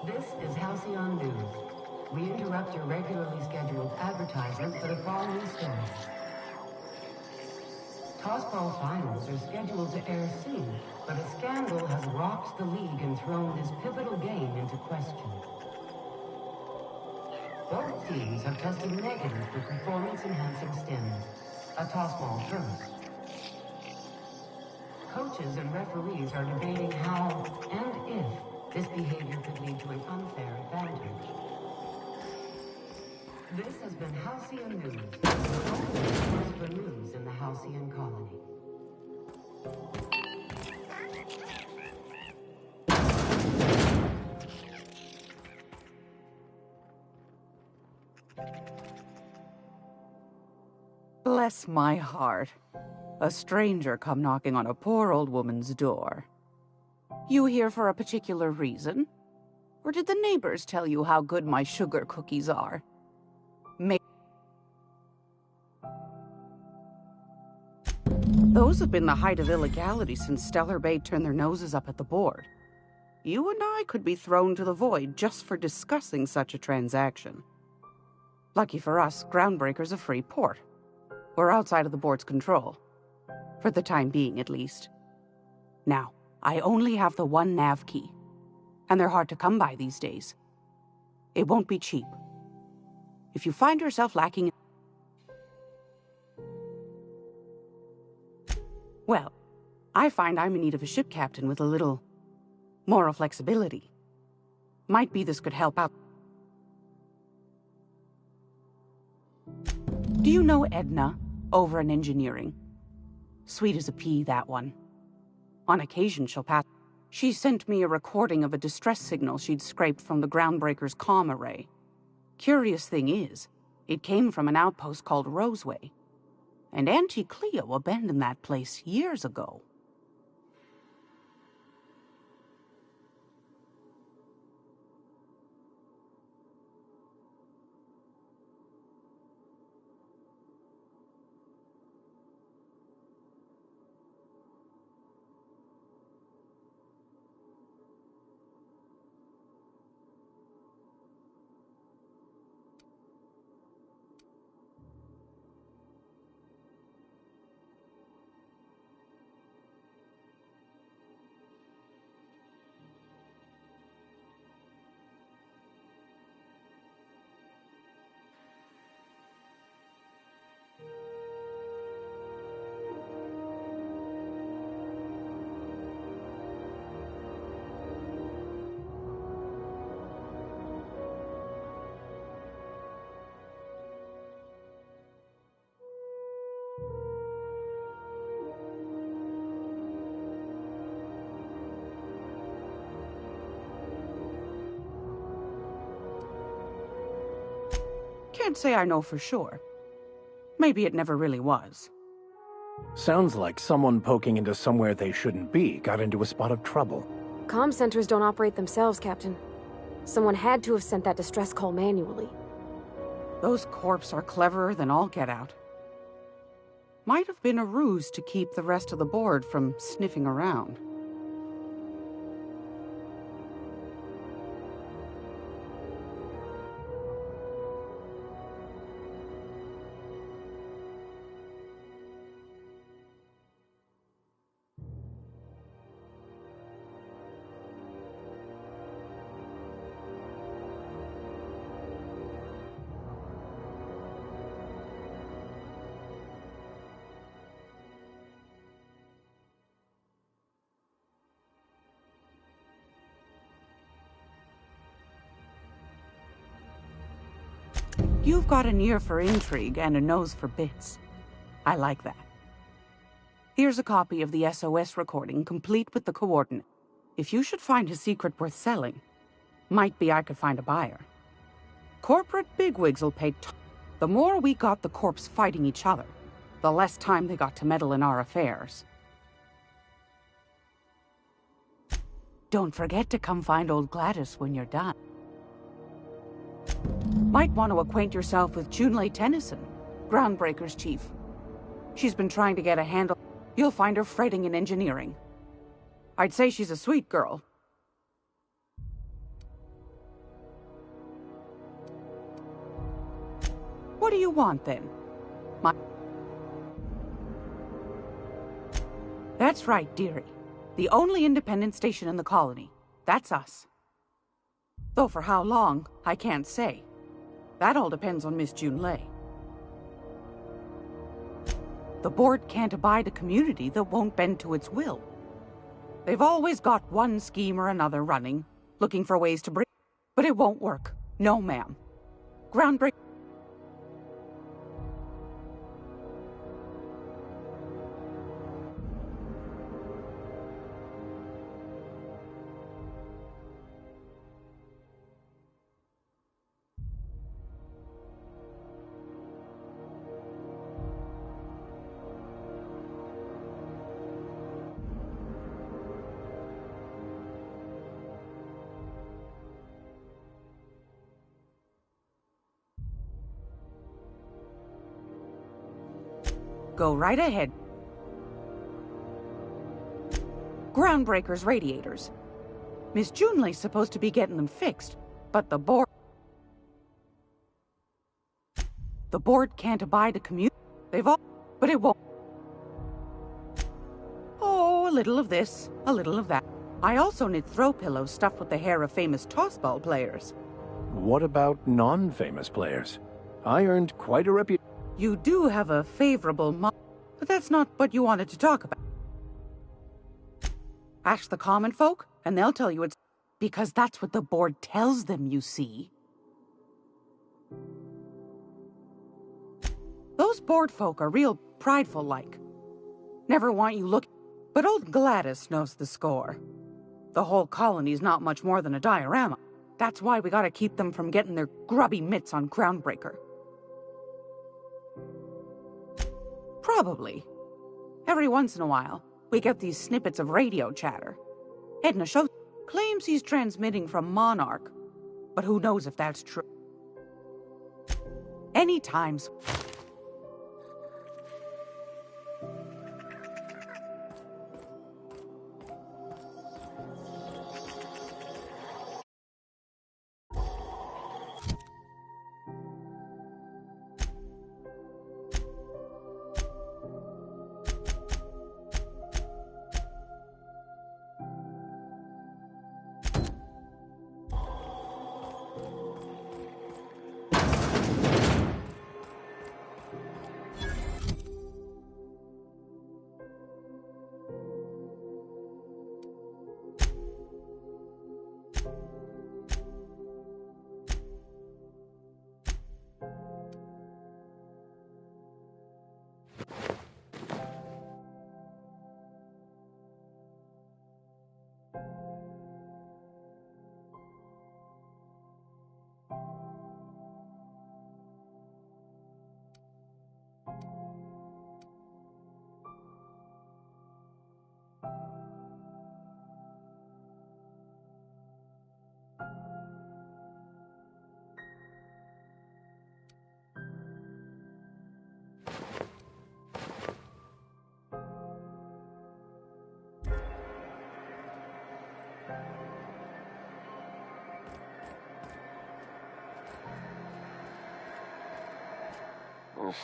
This is Halcyon News. We interrupt your regularly scheduled advertisement for the following story. Tossball finals are scheduled to air soon, but a scandal has rocked the league and thrown this pivotal game into question. Both teams have tested negative for performance-enhancing stims, a tossball first. Coaches and referees are debating how and if this behavior could lead to an unfair advantage. This has been Halcyon News, the only source for news in the Halcyon colony. Bless my heart. A stranger come knocking on a poor old woman's door. You here for a particular reason? Or did the neighbors tell you how good my sugar cookies are? Those have been the height of illegality since Stellar Bay turned their noses up at the board. You and I could be thrown to the void just for discussing such a transaction. Lucky for us, Groundbreaker's a free port. We're outside of the board's control. For the time being, at least. Now, I only have the one nav key. And they're hard to come by these days. It won't be cheap. If you find yourself lacking... Well, I find I'm in need of a ship captain with a little moral flexibility. Might be this could help out. Do you know Edna, over in engineering? Sweet as a pea, that one. On occasion, she'll pass. She sent me a recording of a distress signal she'd scraped from the Groundbreaker's comm array. Curious thing is, it came from an outpost called Roseway. And Auntie Cleo abandoned that place years ago. Can't say I know for sure. Maybe it never really was. Sounds like someone poking into somewhere they shouldn't be got into a spot of trouble. Comm centers don't operate themselves, Captain. Someone had to have sent that distress call manually. Those corps are cleverer than all get out. Might have been a ruse to keep the rest of the board from sniffing around. You've got an ear for intrigue and a nose for bits. I like that. Here's a copy of the SOS recording, complete with the coordinates. If you should find a secret worth selling, might be I could find a buyer. Corporate bigwigs will pay The more we got the corps fighting each other, the less time they got to meddle in our affairs. Don't forget to come find old Gladys when you're done. Might want to acquaint yourself with Junlei Tennyson, Groundbreaker's chief. She's been trying to get a handle. You'll find her fretting in engineering. I'd say she's a sweet girl. What do you want, then? That's right, dearie. The only independent station in the colony. That's us. Though for how long, I can't say. That all depends on Miss Junlei. The board can't abide a community that won't bend to its will. They've always got one scheme or another running, looking for ways to break. But it won't work. No, ma'am. Groundbreak. Go right ahead. Groundbreaker's radiators. Miss Junlei's supposed to be getting them fixed, but the board can't abide a community. They've all... But it won't... Oh, a little of this, a little of that. I also knit throw pillows stuffed with the hair of famous tossball players. What about non-famous players? I earned quite a reputation. You do have a favorable but that's not what you wanted to talk about. Ask the common folk, and they'll tell you it's... Because that's what the board tells them, you see. Those board folk are real prideful-like. Never want you look... But old Gladys knows the score. The whole colony's not much more than a diorama. That's why we gotta keep them from getting their grubby mitts on Groundbreaker. Probably. Every once in a while, we get these snippets of radio chatter. Edna Show claims he's transmitting from Monarch, but who knows if that's true. Anytimes.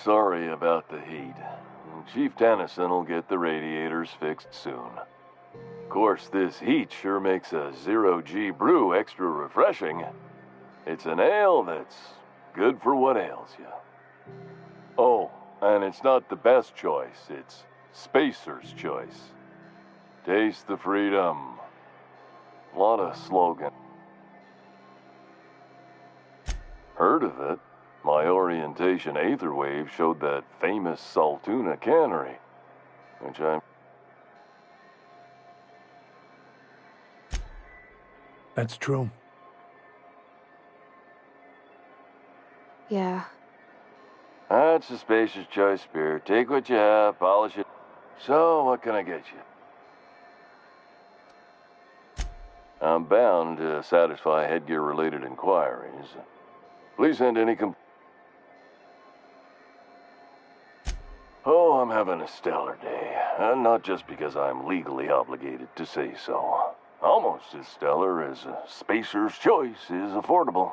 Sorry about the heat. Chief Tennyson will get the radiators fixed soon. Of course, this heat sure makes a zero-G brew extra refreshing. It's an ale that's good for what ails you. Oh, and it's not the best choice, it's Spacer's choice. Taste the freedom. Lot of slogan. Heard of it? My orientation aetherwave showed that famous Saltuna cannery, which I'm... That's true. Yeah. That's a Spacer's choice beer. Take what you have, polish it. So, what can I get you? I'm bound to satisfy headgear-related inquiries. Please send any Oh, I'm having a stellar day. And not just because I'm legally obligated to say so. Almost as stellar as a Spacer's choice is affordable.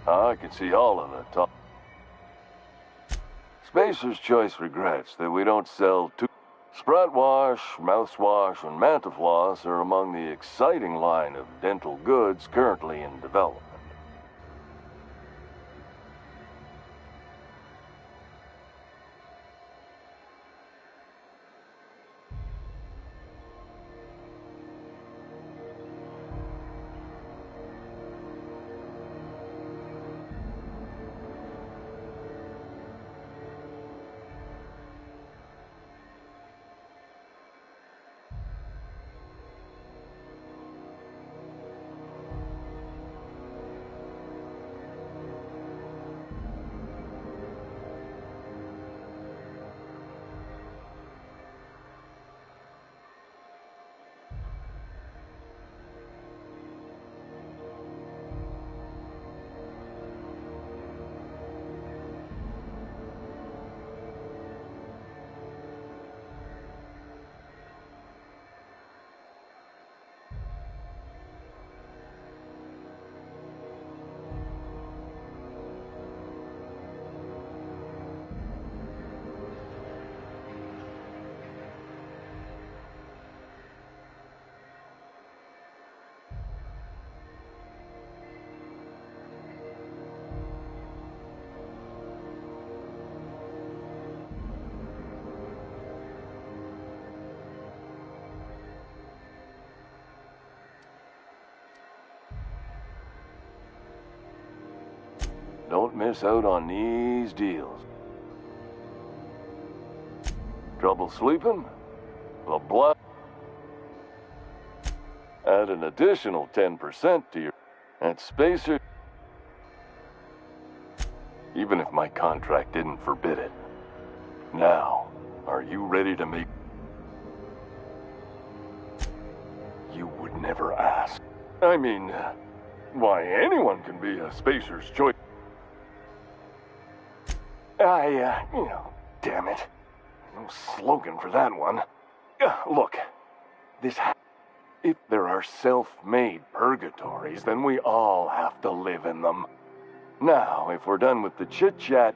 I can see all of the top. Spacer's Choice regrets that we don't sell Sprat Wash, Mouthwash, and Mantafloss are among the exciting line of dental goods currently in development. Don't miss out on these deals. Trouble sleeping? The blood. Add an additional 10% to your... At Spacer... Even if my contract didn't forbid it. Now, are you ready to make... You would never ask. I mean, why, anyone can be a Spacer's Choice. Damn it. No slogan for that one. Look, if there are self-made purgatories, then we all have to live in them. Now, if we're done with the chit-chat,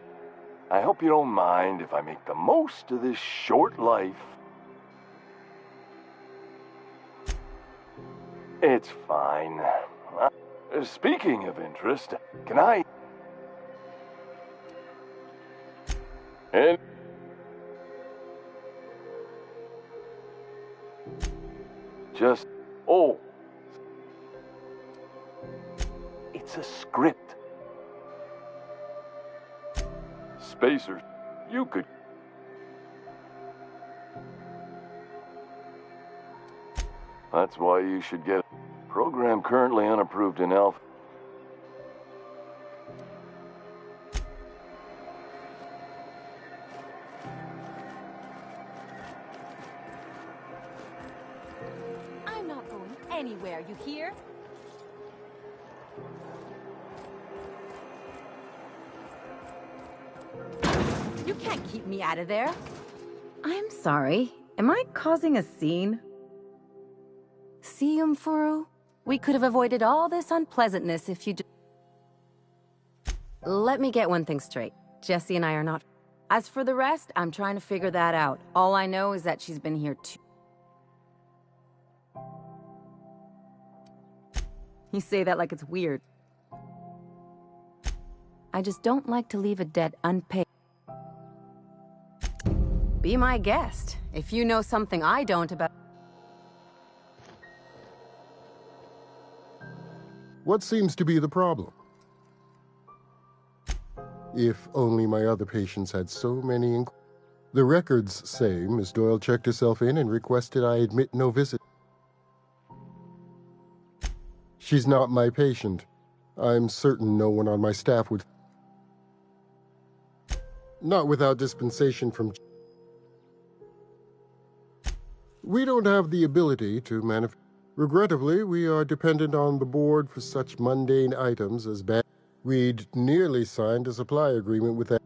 I hope you don't mind if I make the most of this short life. It's fine. Speaking of interest, can I... And... Just... Oh. It's a script. Spacer, you could... That's why you should get... Program currently unapproved in Alpha. I'm not going anywhere, you hear? You can't keep me out of there. I'm sorry. Am I causing a scene? See, Umfuru? We could have avoided all this unpleasantness if you Let me get one thing straight. Jesse and I are not... As for the rest, I'm trying to figure that out. All I know is that she's been here too. You say that like it's weird. I just don't like to leave a debt unpaid. Be my guest. If you know something I don't about... What seems to be the problem? If only my other patients had so many The records say Miss Doyle checked herself in and requested I admit no visit. She's not my patient. I'm certain no one on my staff would... Not without dispensation from... We don't have the ability to manufacture... Regrettably, we are dependent on the board for such mundane items as bad... We'd nearly signed a supply agreement with that.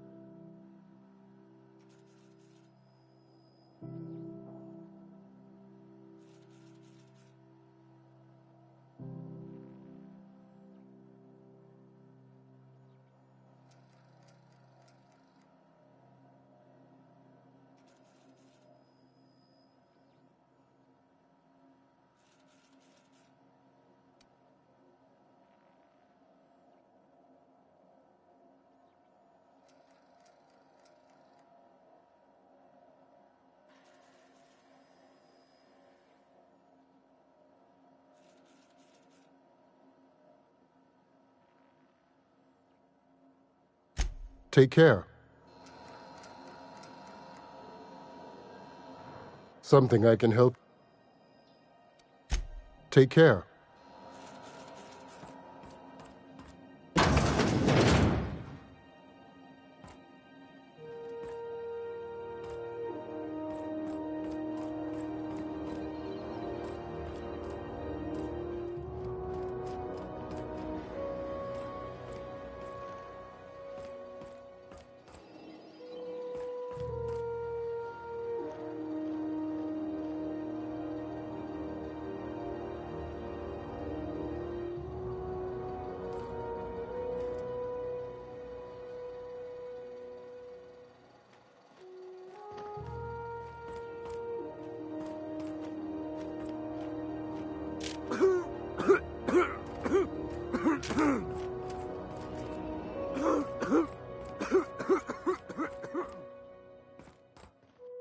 Take care. Something I can help. Take care.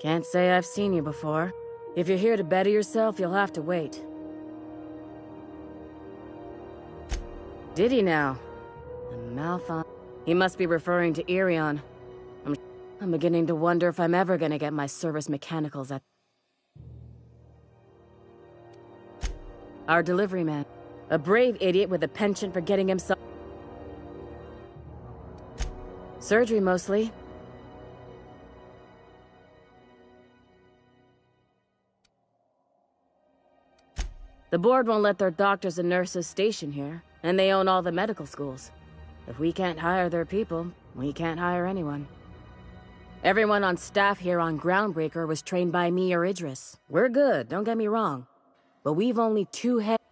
Can't say I've seen you before. If you're here to better yourself, you'll have to wait. Did he now? A mouth on... He must be referring to Irion. I'm beginning to wonder if I'm ever gonna get my service mechanicals at... Our delivery man. A brave idiot with a penchant for getting himself... Surgery, mostly. The board won't let their doctors and nurses station here, and they own all the medical schools. If we can't hire their people, we can't hire anyone. Everyone on staff here on Groundbreaker was trained by me or Idris. We're good, don't get me wrong. But we've only 2 heads.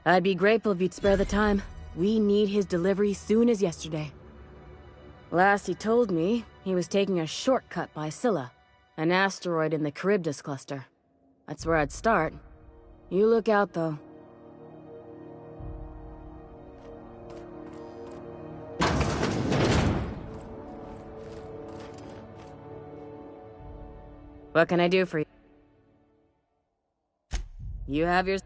I'd be grateful if you'd spare the time. We need his delivery soon as yesterday. Last he told me, he was taking a shortcut by Scylla, an asteroid in the Charybdis cluster. That's where I'd start. You look out, though. What can I do for you? You have your...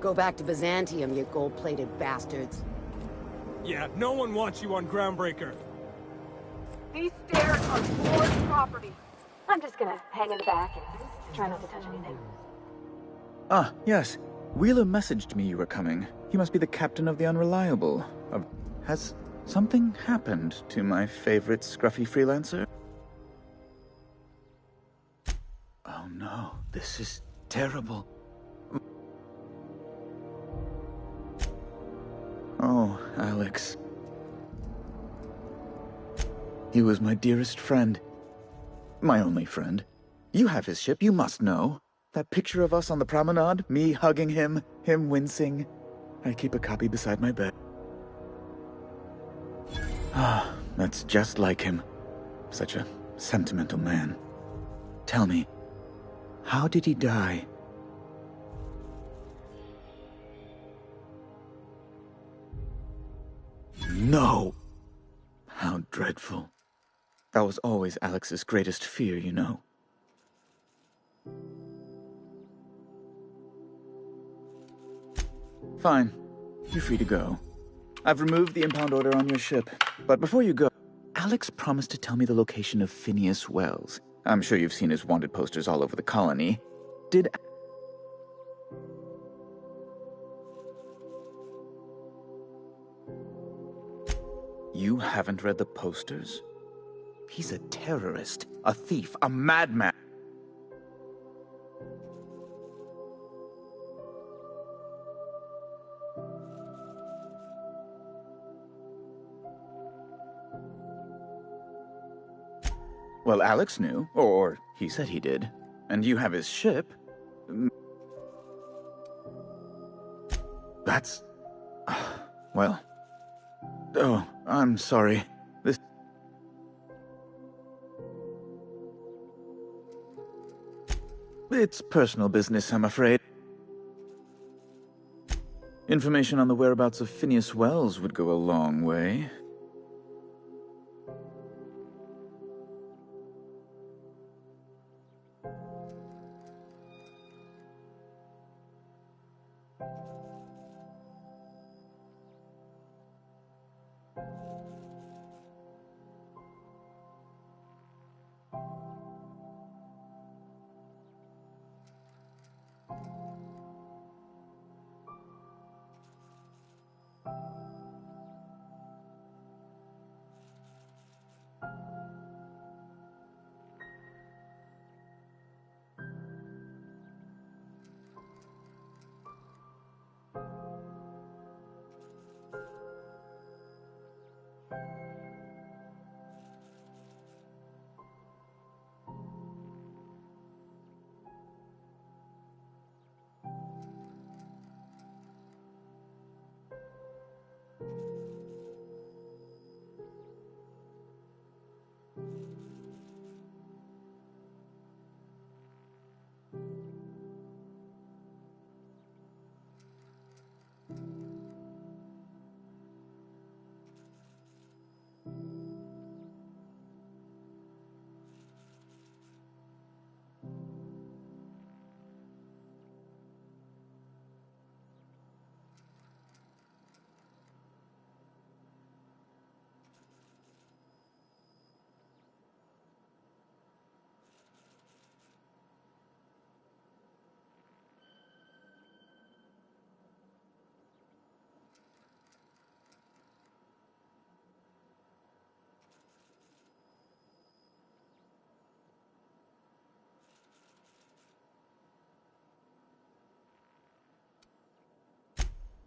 Go back to Byzantium, you gold-plated bastards. Yeah, no one wants you on Groundbreaker. These stairs are board property. I'm just gonna hang in the back and Try not to touch anything. Ah, yes. Wheeler messaged me you were coming. He must be the captain of the Unreliable. Has something happened to my favorite scruffy freelancer? Oh no, this is terrible. Oh, Alex. He was my dearest friend. My only friend. You have his ship, you must know. That picture of us on the promenade, me hugging him, him wincing. I keep a copy beside my bed. Ah, that's just like him. Such a sentimental man. Tell me, how did he die? No! How dreadful. That was always Alex's greatest fear, you know. Fine. You're free to go. I've removed the impound order on your ship. But before you go, Alex promised to tell me the location of Phineas Wells. I'm sure you've seen his wanted posters all over the colony. Did... You haven't read the posters? He's a terrorist, a thief, a madman. Well, Alex knew, or he said he did. And you have his ship. That's... well... Oh, I'm sorry. This... It's personal business, I'm afraid. Information on the whereabouts of Phineas Wells would go a long way.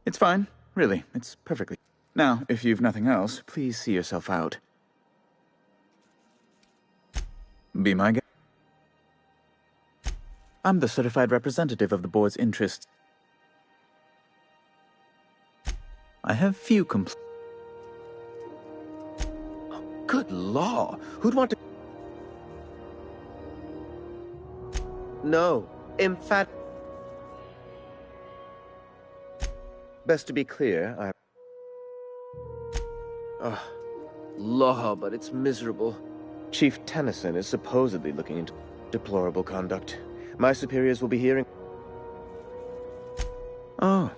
It's fine. Really, it's perfectly... Now, if you've nothing else, please see yourself out. Be my guest. I'm the certified representative of the board's interests. I have few complaints. Oh, good law! Who'd want to... No, emphatic. Best to be clear, law, but it's miserable. Chief Tennyson is supposedly looking into deplorable conduct. My superiors will be hearing... Oh,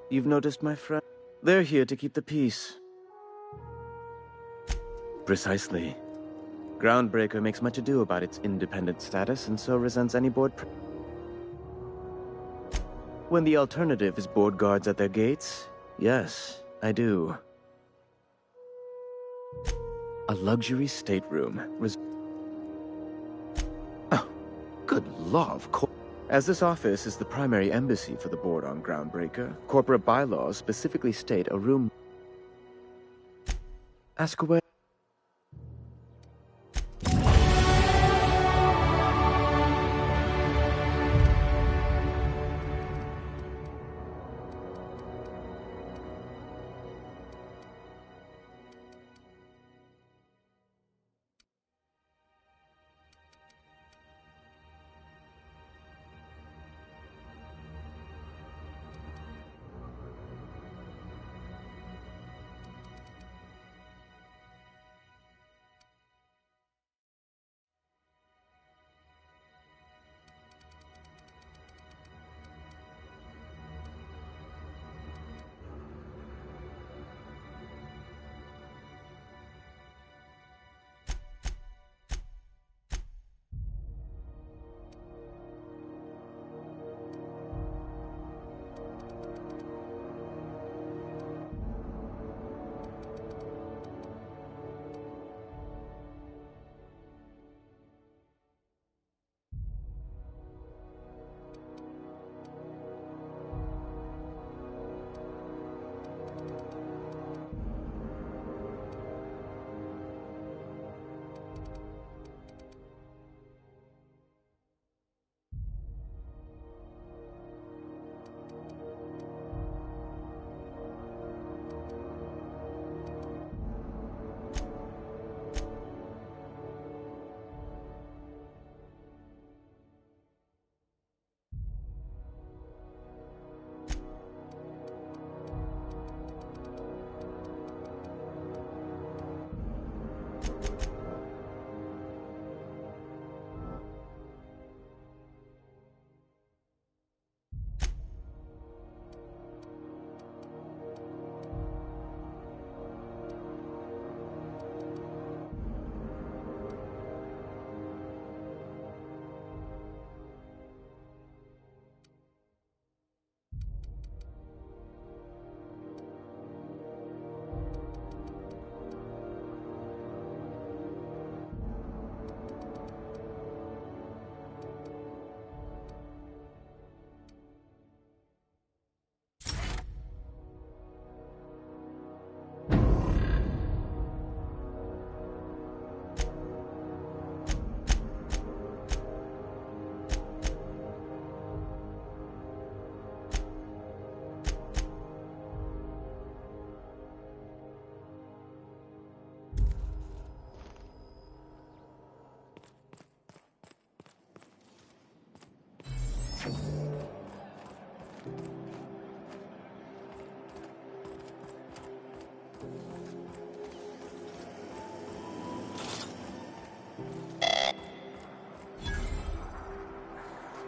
you've noticed my friend? They're here to keep the peace. Precisely. Groundbreaker makes much ado about its independent status and so resents any board when the alternative is board guards at their gates, yes, I do. A luxury stateroom. Oh, good love. As this office is the primary embassy for the board on Groundbreaker, corporate bylaws specifically state a room. Ask away.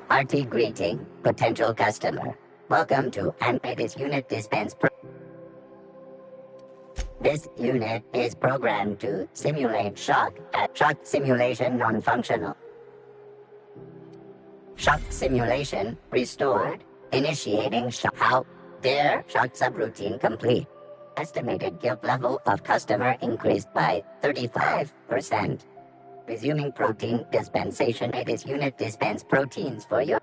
Hearty greeting, potential customer. Welcome to Unpaid's Unit Dispense. This unit is programmed to simulate shock at shock simulation non-functional. Shock simulation restored. Initiating shock. How dare shock subroutine complete. Estimated guilt level of customer increased by 35%. Resuming protein dispensation. It is unit dispense proteins for your...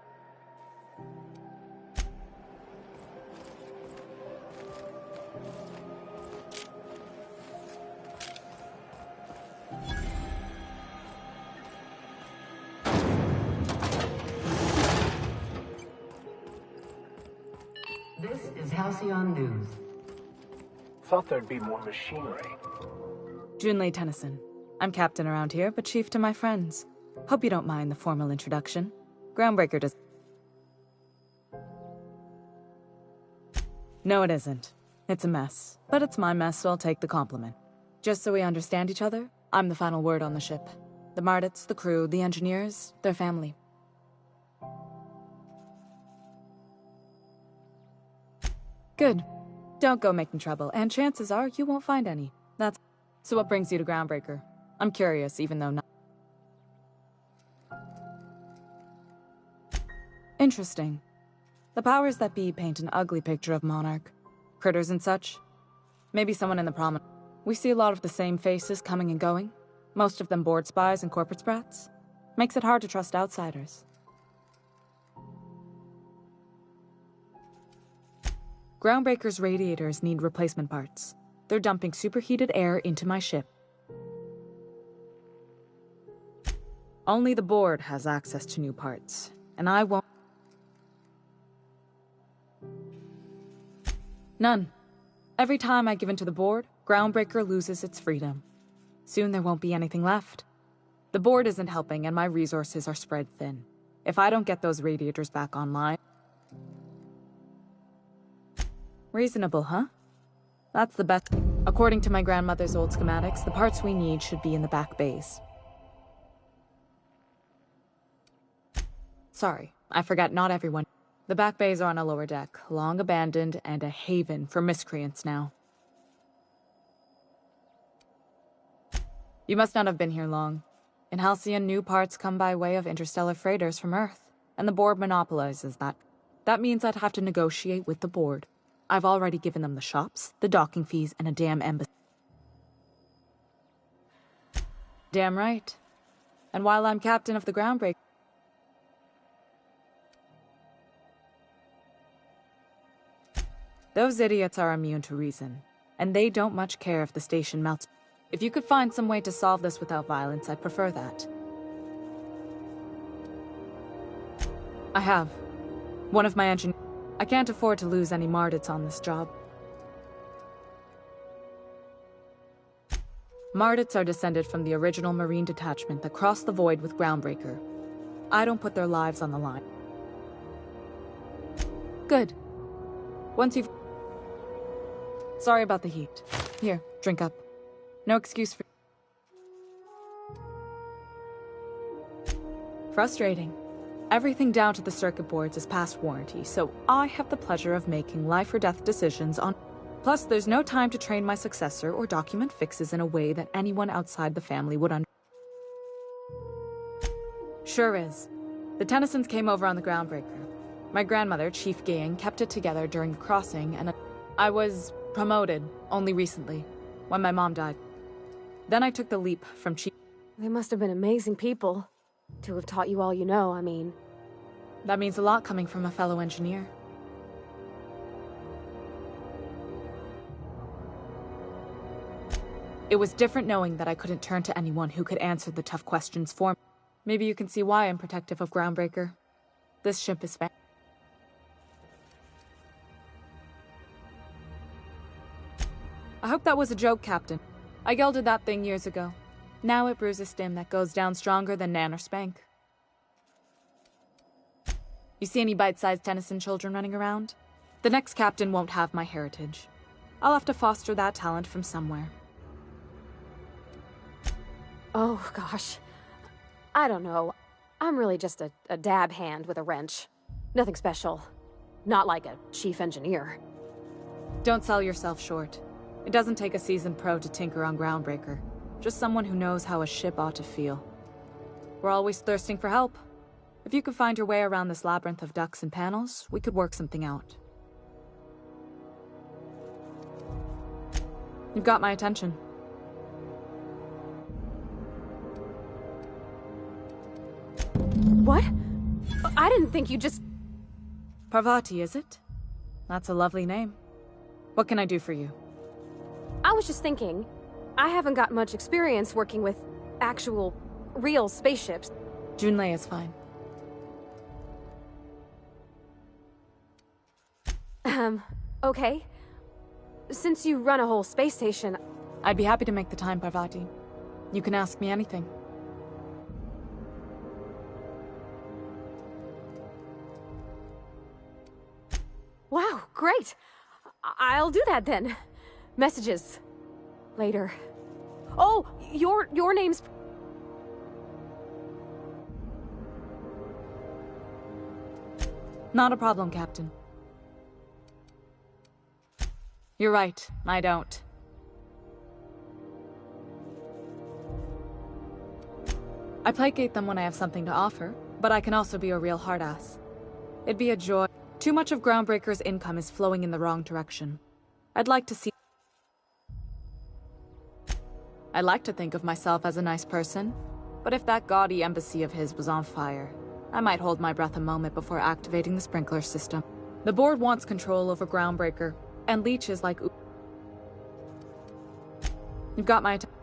This is Halcyon News. Thought there'd be more machinery. Junlei Tennyson. I'm captain around here, but chief to my friends. Hope you don't mind the formal introduction. Groundbreaker does... No, it isn't. It's a mess. But it's my mess, so I'll take the compliment. Just so we understand each other, I'm the final word on the ship. The Mardits, the crew, the engineers, their family. Good. Don't go making trouble, and chances are you won't find any. So what brings you to Groundbreaker? I'm curious, even though not. Interesting. The powers that be paint an ugly picture of Monarch. Critters and such. Maybe someone in the promenade. We see a lot of the same faces coming and going. Most of them board spies and corporate sprats. Makes it hard to trust outsiders. Groundbreaker's radiators need replacement parts. They're dumping superheated air into my ship. Only the board has access to new parts, and I won't. None. Every time I give in to the board, Groundbreaker loses its freedom. Soon there won't be anything left. The board isn't helping, and my resources are spread thin. If I don't get those radiators back online... Reasonable, huh? That's the best. According to my grandmother's old schematics, the parts we need should be in the back bays. Sorry, I forgot not everyone. The back bays are on a lower deck, long abandoned and a haven for miscreants now. You must not have been here long. In Halcyon, new parts come by way of interstellar freighters from Earth, and the board monopolizes that. That means I'd have to negotiate with the board. I've already given them the shops, the docking fees, and a damn embassy. Damn right. And while I'm captain of the Groundbreaker... Those idiots are immune to reason, and they don't much care if the station melts. If you could find some way to solve this without violence, I'd prefer that. I have. One of my engineers... I can't afford to lose any Mardits on this job. Mardits are descended from the original Marine detachment that crossed the void with Groundbreaker. I don't put their lives on the line. Good. Once you've... Sorry about the heat. Here, drink up. No excuse for... Frustrating. Everything down to the circuit boards is past warranty, so I have the pleasure of making life or death decisions on... Plus, there's no time to train my successor or document fixes in a way that anyone outside the family would Sure is. The Tennysons came over on the Groundbreaker. My grandmother, Chief Gang, kept it together during the crossing, and I was promoted only recently, when my mom died. Then I took the leap from Chief... They must have been amazing people. To have taught you all you know, I mean. That means a lot coming from a fellow engineer. It was different knowing that I couldn't turn to anyone who could answer the tough questions for me. Maybe you can see why I'm protective of Groundbreaker. This ship is I hope that was a joke, Captain. I gelded that thing years ago. Now it brews a stim that goes down stronger than Nan or Spank. You see any bite-sized Tennyson children running around? The next captain won't have my heritage. I'll have to foster that talent from somewhere. Oh, gosh. I don't know. I'm really just a dab hand with a wrench. Nothing special. Not like a chief engineer. Don't sell yourself short. It doesn't take a seasoned pro to tinker on Groundbreaker. Just someone who knows how a ship ought to feel. We're always thirsting for help. If you could find your way around this labyrinth of ducts and panels, we could work something out. You've got my attention. What? I didn't think you just... Parvati, is it? That's a lovely name. What can I do for you? I was just thinking, I haven't got much experience working with actual, real spaceships. Junlei is fine. Okay. Since you run a whole space station... I'd be happy to make the time, Parvati. You can ask me anything. Wow, great! I'll do that then. Messages. Later. Oh, your name's... Not a problem, Captain. You're right, I don't. I placate them when I have something to offer, but I can also be a real hard-ass. It'd be a joy. Too much of Groundbreaker's income is flowing in the wrong direction. I'd like to think of myself as a nice person, but if that gaudy embassy of his was on fire, I might hold my breath a moment before activating the sprinkler system. The board wants control over Groundbreaker, and leeches like... You've got my attention.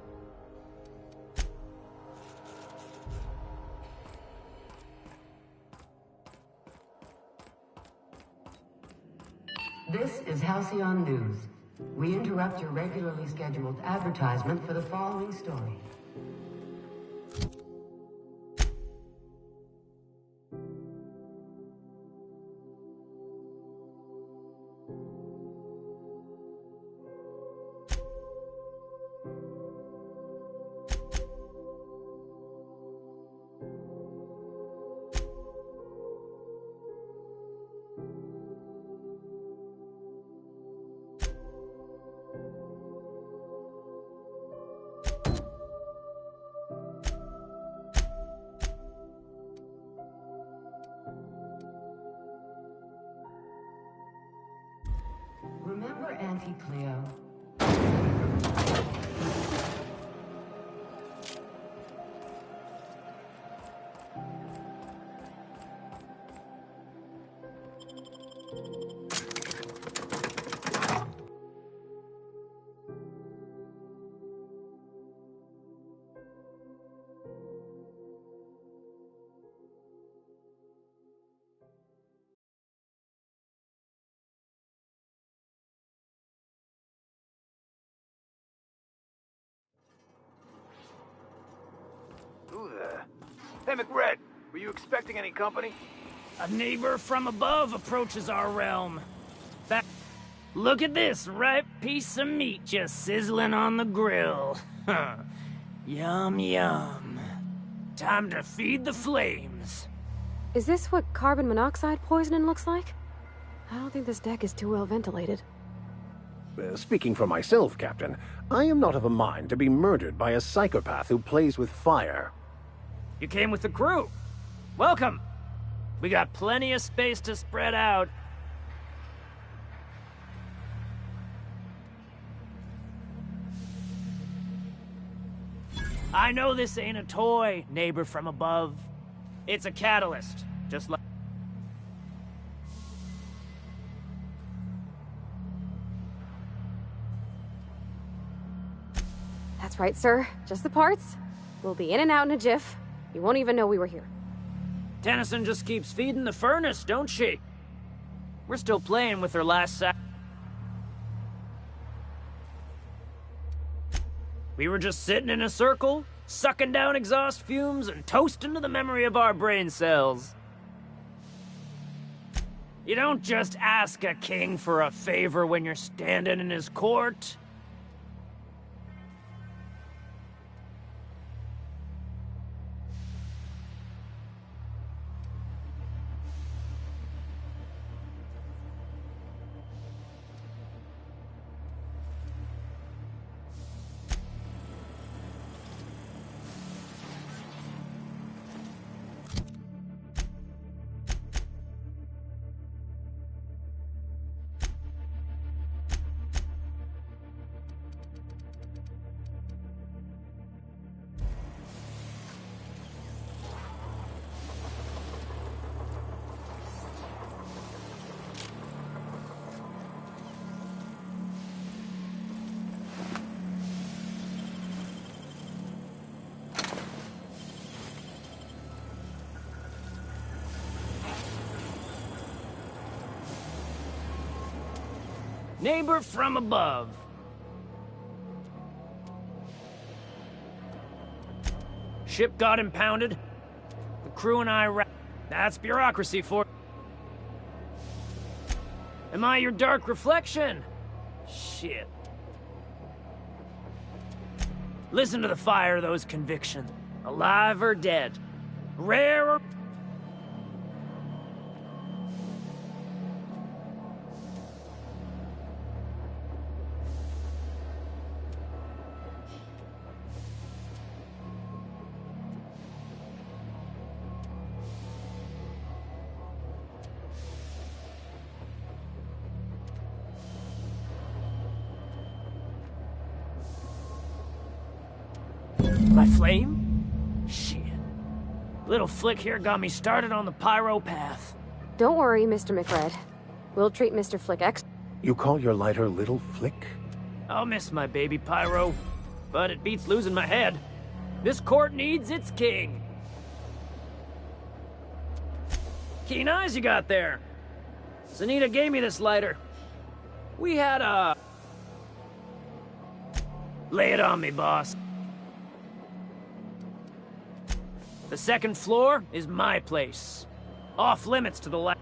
This is Halcyon News. We interrupt your regularly scheduled advertisement for the following story. Remember Auntie Cleo? Who there? Hey, McRed, were you expecting any company? A neighbor from above approaches our realm. Look at this ripe piece of meat just sizzling on the grill. Yum, yum. Time to feed the flames. Is this what carbon monoxide poisoning looks like? I don't think this deck is too well ventilated. Speaking for myself, Captain, I am not of a mind to be murdered by a psychopath who plays with fire. You came with the crew. Welcome. We got plenty of space to spread out. I know this ain't a toy, neighbor from above. It's a catalyst, just like... That's right, sir. Just the parts. We'll be in and out in a jiff. You won't even know we were here. Tennyson just keeps feeding the furnace, don't she? We're still playing with her last sack. We were just sitting in a circle, sucking down exhaust fumes and toasting to the memory of our brain cells. You don't just ask a king for a favor when you're standing in his court. Neighbor from above. Ship got impounded. The crew and I That's bureaucracy for... Am I your dark reflection? Shit. Listen to the fire of those convictions. Alive or dead. Rare or... My flame? Shit. Little Flick here got me started on the pyro path. Don't worry, Mr. McRed. We'll treat Mr. Flick You call your lighter Little Flick? I'll miss my baby pyro, but it beats losing my head. This court needs its king. Keen eyes you got there. Sunita gave me this lighter. We had a... Lay it on me, boss. The second floor is my place. Off limits to the left.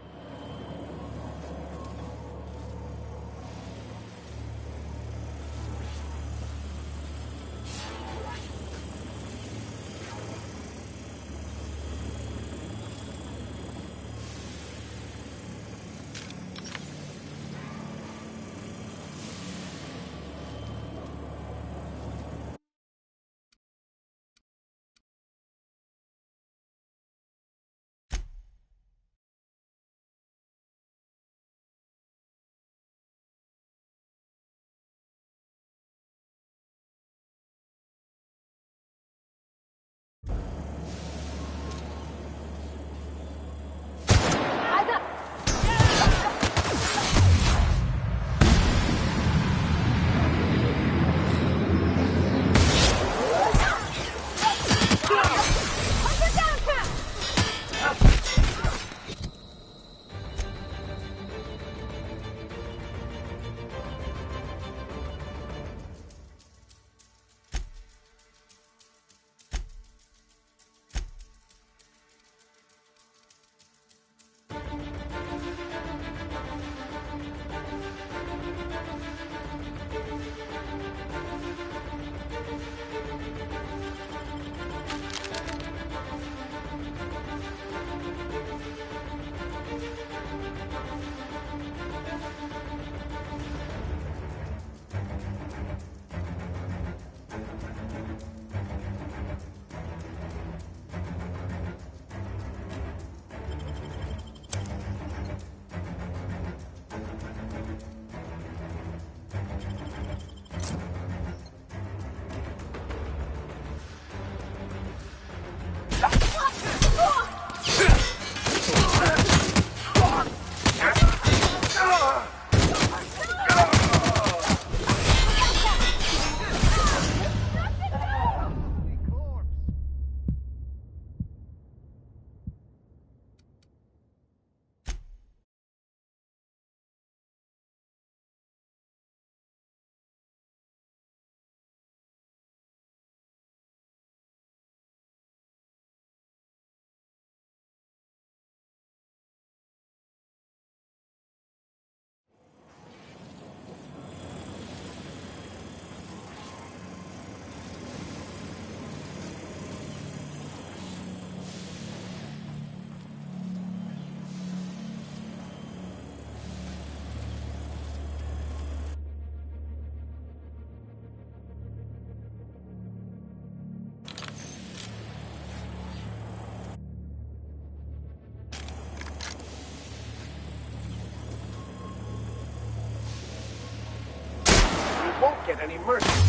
Won't get any mercy.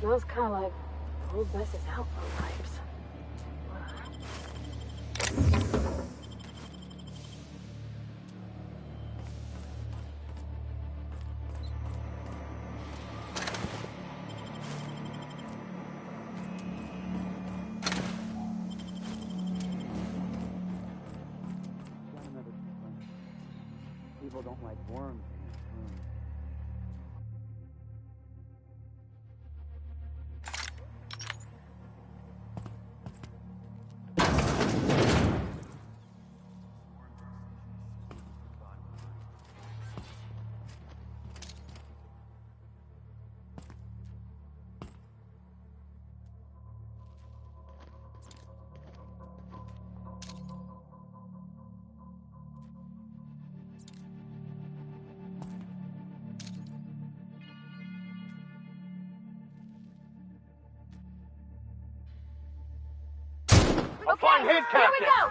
Smells kind of like old Wes's outflow pipes. People don't like worms in this room. A fine hit, Captain! Here we go!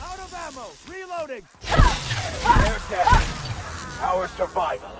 Out of ammo! Reloading! Air test. Our survival.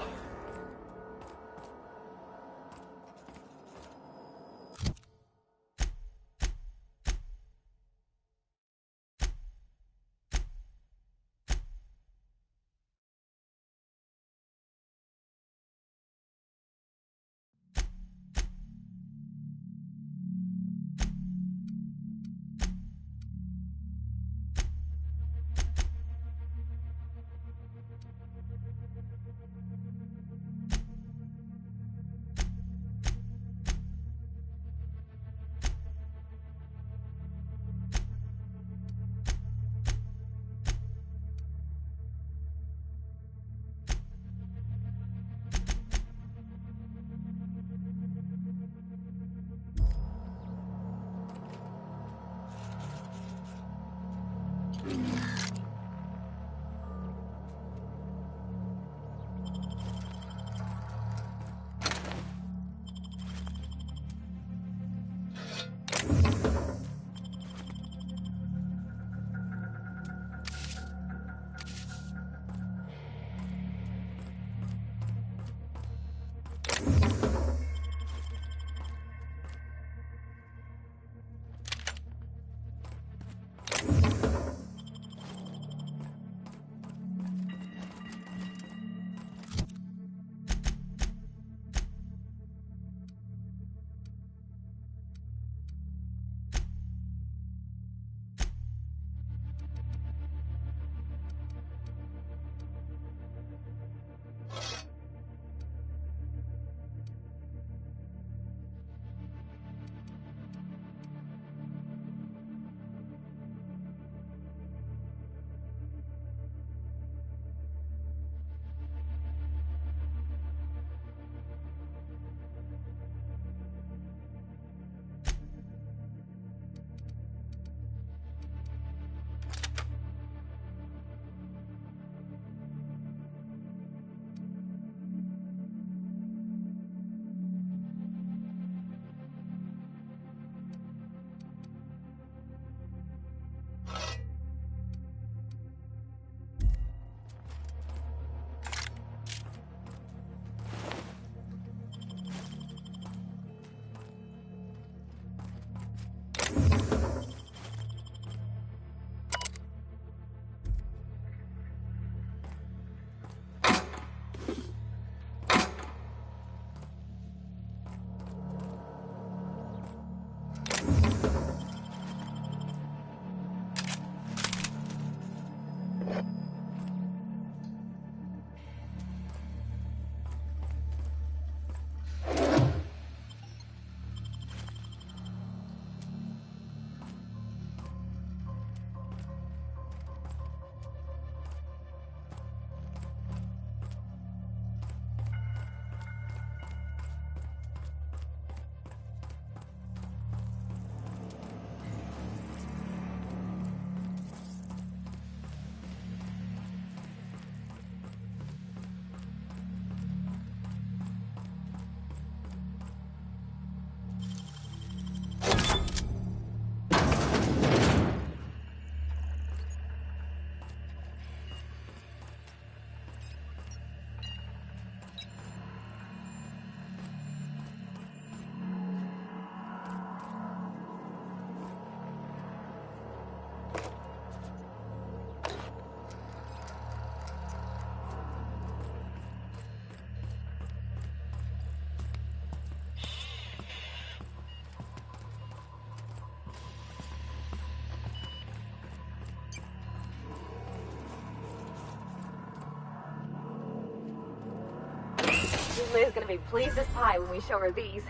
Liz is gonna be pleased as pie when we show her these.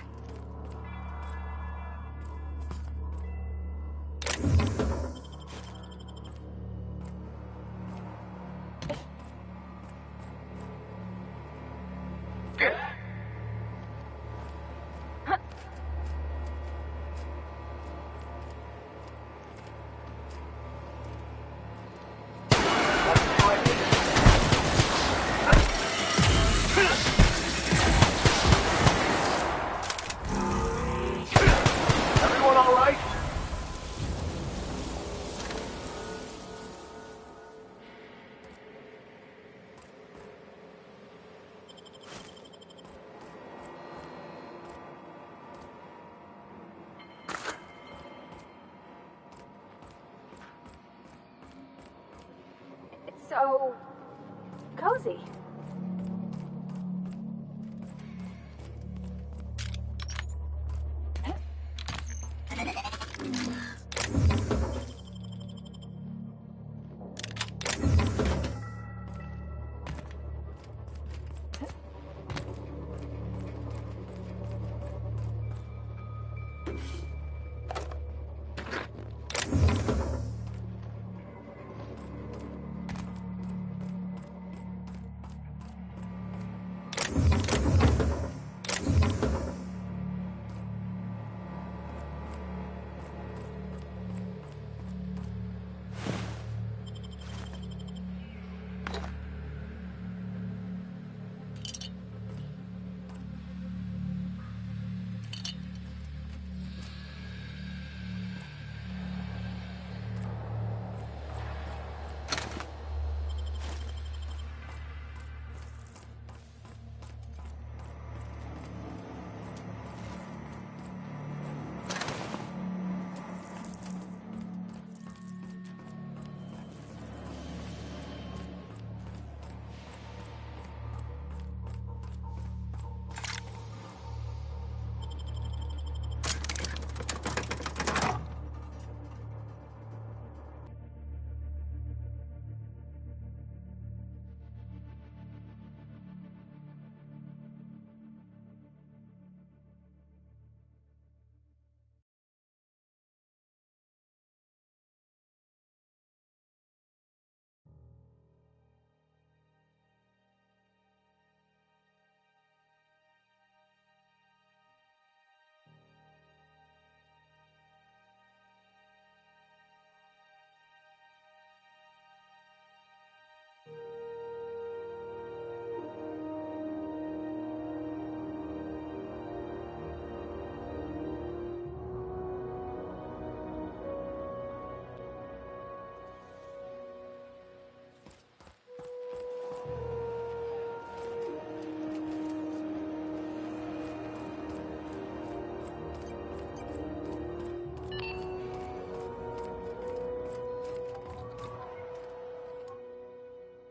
Everyone all right? It's so cozy.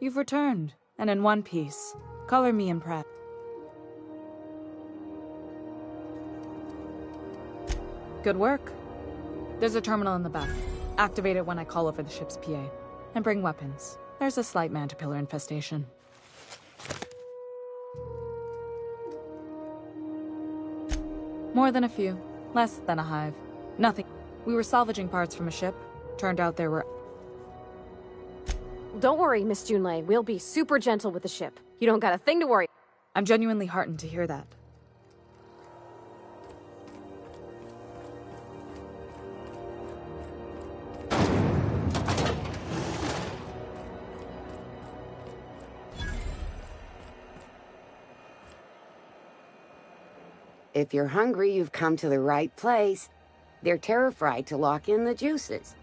You've returned, and in one piece. Color me impressed. Good work. There's a terminal in the back. Activate it when I call over the ship's PA. And bring weapons. There's a slight mantipillar infestation. More than a few. Less than a hive. Nothing. We were salvaging parts from a ship. Turned out there were... Don't worry, Miss Junlei. We'll be super gentle with the ship. You don't got a thing to worry. I'm genuinely heartened to hear that. If you're hungry, you've come to the right place. They're terrified to lock in the juices.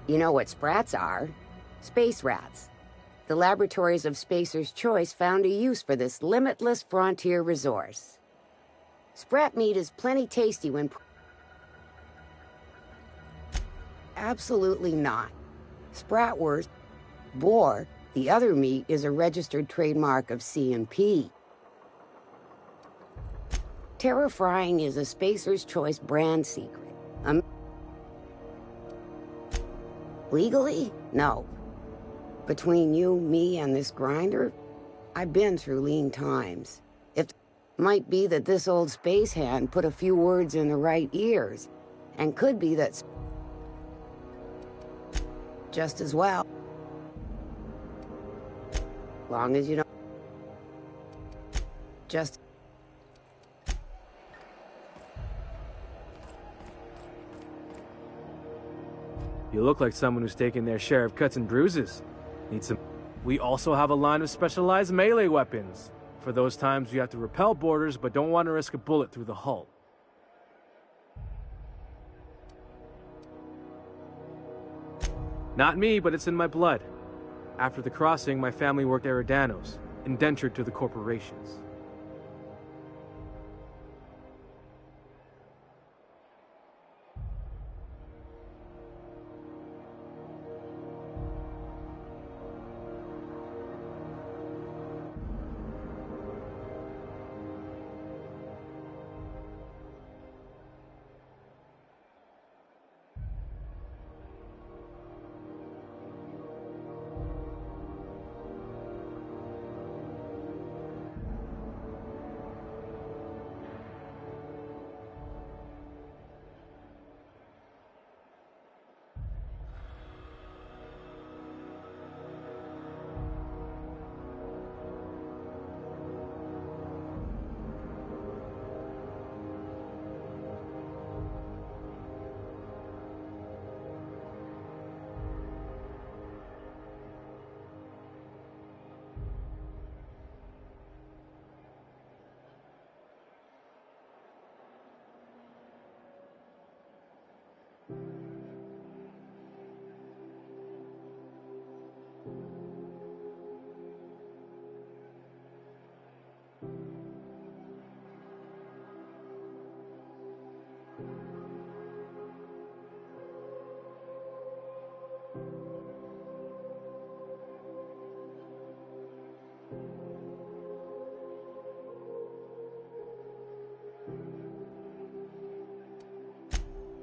You know what sprats are? Space rats. The laboratories of Spacer's Choice found a use for this limitless frontier resource. Sprat meat is plenty tasty when... Absolutely not. Spratwurst, boar, the other meat is a registered trademark of C&P. Terra frying is a Spacer's Choice brand secret. Legally? No. Between you, me, and this grinder, I've been through lean times. If might be that this old space hand put a few words in the right ears, and could be that just as well. Long as you don't just You look like someone who's taken their share of cuts and bruises. Need some. We also have a line of specialized melee weapons. For those times you have to repel boarders but don't want to risk a bullet through the hull. Not me, but it's in my blood. After the crossing, my family worked Eridanos, indentured to the corporations.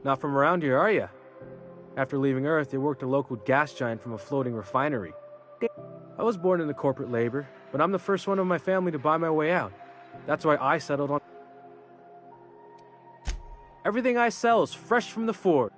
Not from around here, are you? After leaving Earth, they worked a local gas giant from a floating refinery. I was born into corporate labor, but I'm the first one of my family to buy my way out. That's why I settled on... Everything I sell is fresh from the forge.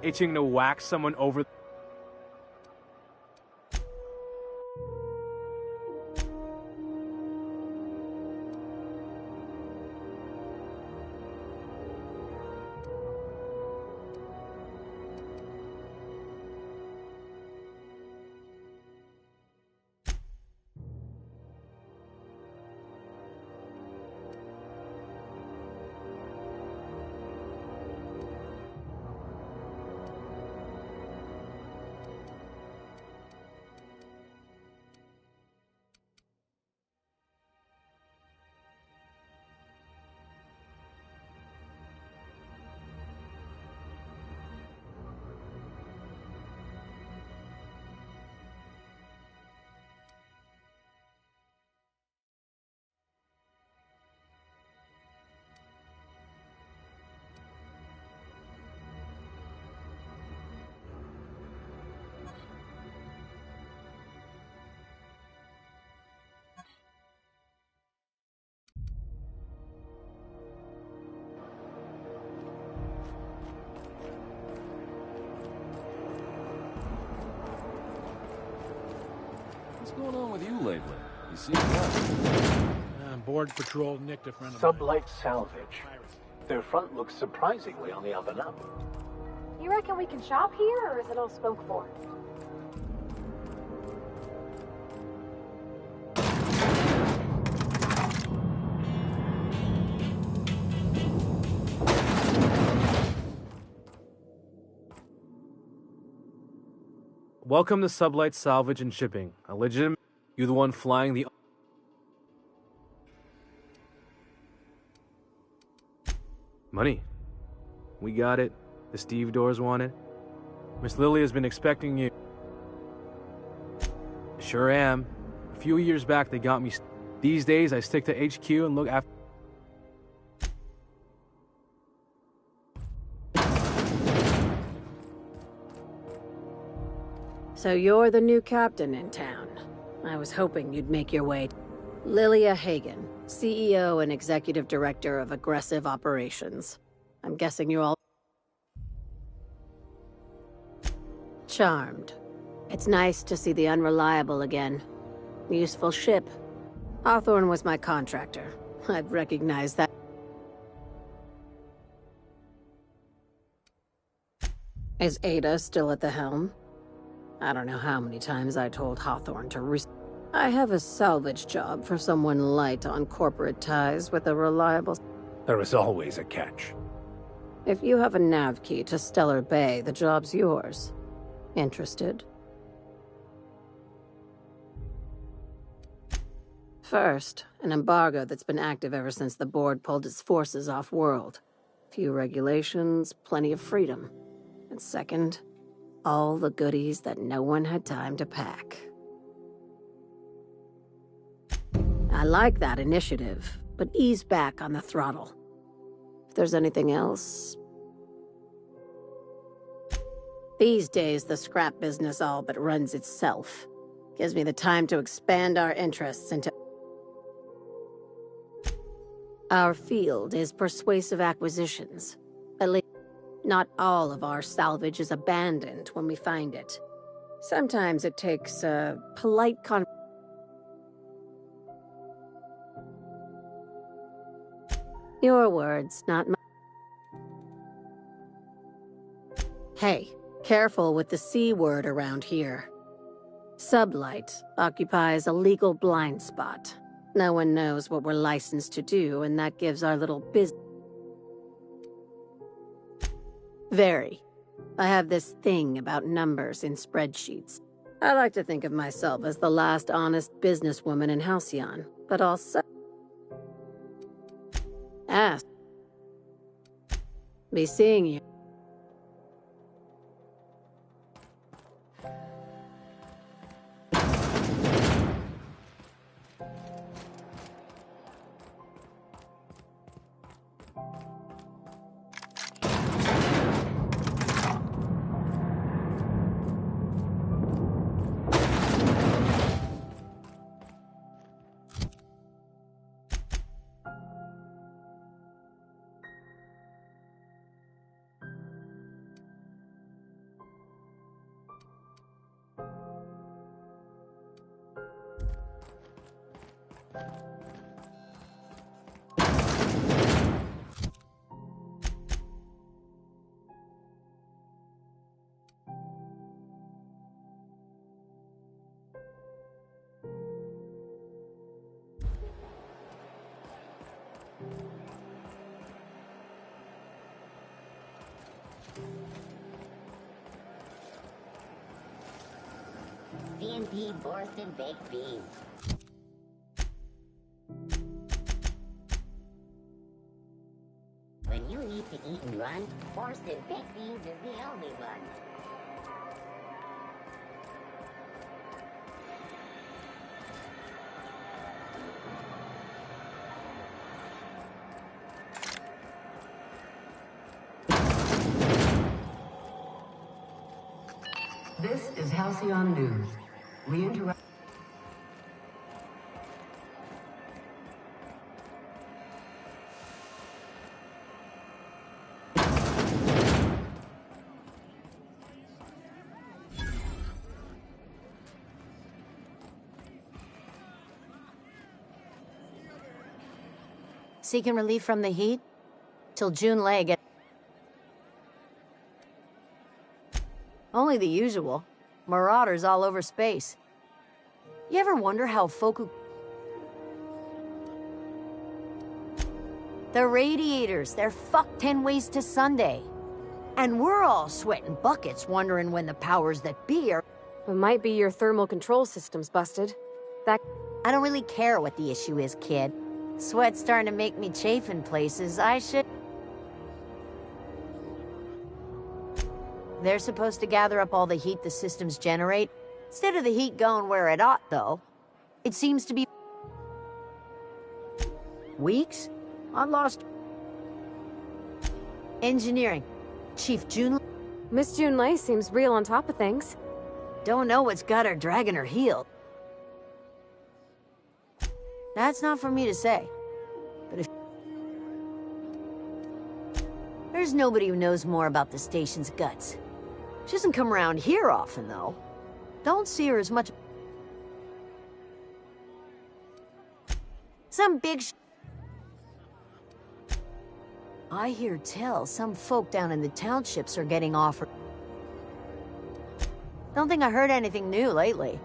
itching to whack someone over. What's going on with you lately? You seem well. Board patrol nicked a friend of Sublight Salvage. Their front looks surprisingly on the up and up. You reckon we can shop here, or is it all spoke for? Welcome to Sublight Salvage and Shipping. A legitimate. You the one flying the. Money. We got it. The stevedores want it. Miss Lily has been expecting you. Sure am. A few years back they got me. These days I stick to HQ and look after. So you're the new captain in town. I was hoping you'd make your way. Lilia Hagen, CEO and Executive Director of Aggressive Operations. I'm guessing you're all... Charmed. It's nice to see the Unreliable again. Useful ship. Hawthorne was my contractor. I'd recognize that. Is Ada still at the helm? I don't know how many times I told Hawthorne to I have a salvage job for someone light on corporate ties with a reliable... There is always a catch. If you have a nav key to Stellar Bay, the job's yours. Interested? First, an embargo that's been active ever since the board pulled its forces off-world. Few regulations, plenty of freedom. And second, all the goodies that no one had time to pack. I like that initiative, but ease back on the throttle. If there's anything else... These days, the scrap business all but runs itself. Gives me the time to expand our interests into... Our field is persuasive acquisitions. At least, not all of our salvage is abandoned when we find it. Sometimes it takes a polite Your words, not mine. Hey, careful with the C word around here. Sublight occupies a legal blind spot. No one knows what we're licensed to do, and that gives our little business. Very. I have this thing about numbers in spreadsheets. I like to think of myself as the last honest businesswoman in Halcyon, but also... Ask. Be seeing you. C&P Borston Baked Beans. When you need to eat and run, Borston Baked Beans is the only one. This is Halcyon News. We interrupt. Seeking relief from the heat? Till June Lay gets... Only the usual. Marauders all over space. You ever wonder how folk who... The radiators, they're fucked 10 ways to Sunday. And we're all sweating buckets wondering when the powers that be are... It might be your thermal control system's busted. That... I don't really care what the issue is, kid. Sweat's starting to make me chafe in places. I should... They're supposed to gather up all the heat the systems generate. Instead of the heat going where it ought, though, it seems to be... Weeks? I lost... Engineering. Chief June... Miss June Lay seems real on top of things. Don't know what's got her dragging her heel. That's not for me to say. But if... There's nobody who knows more about the station's guts. She doesn't come around here often, though. Don't see her as much... Some big I hear tell some folk down in the townships are getting offered... Don't think I heard anything new lately.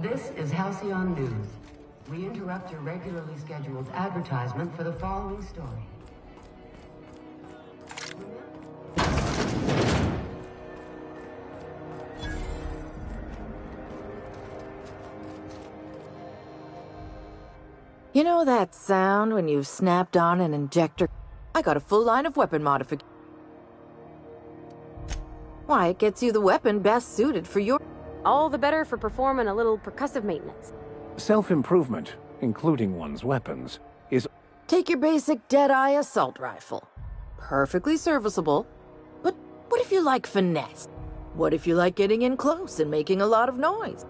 This is Halcyon News. We interrupt your regularly scheduled advertisement for the following story. You know that sound when you've snapped on an injector? I got a full line of weapon modification. Why, it gets you the weapon best suited for your... All the better for performing a little percussive maintenance. Self-improvement, including one's weapons, is... Take your basic Deadeye assault rifle. Perfectly serviceable. But what if you like finesse? What if you like getting in close and making a lot of noise?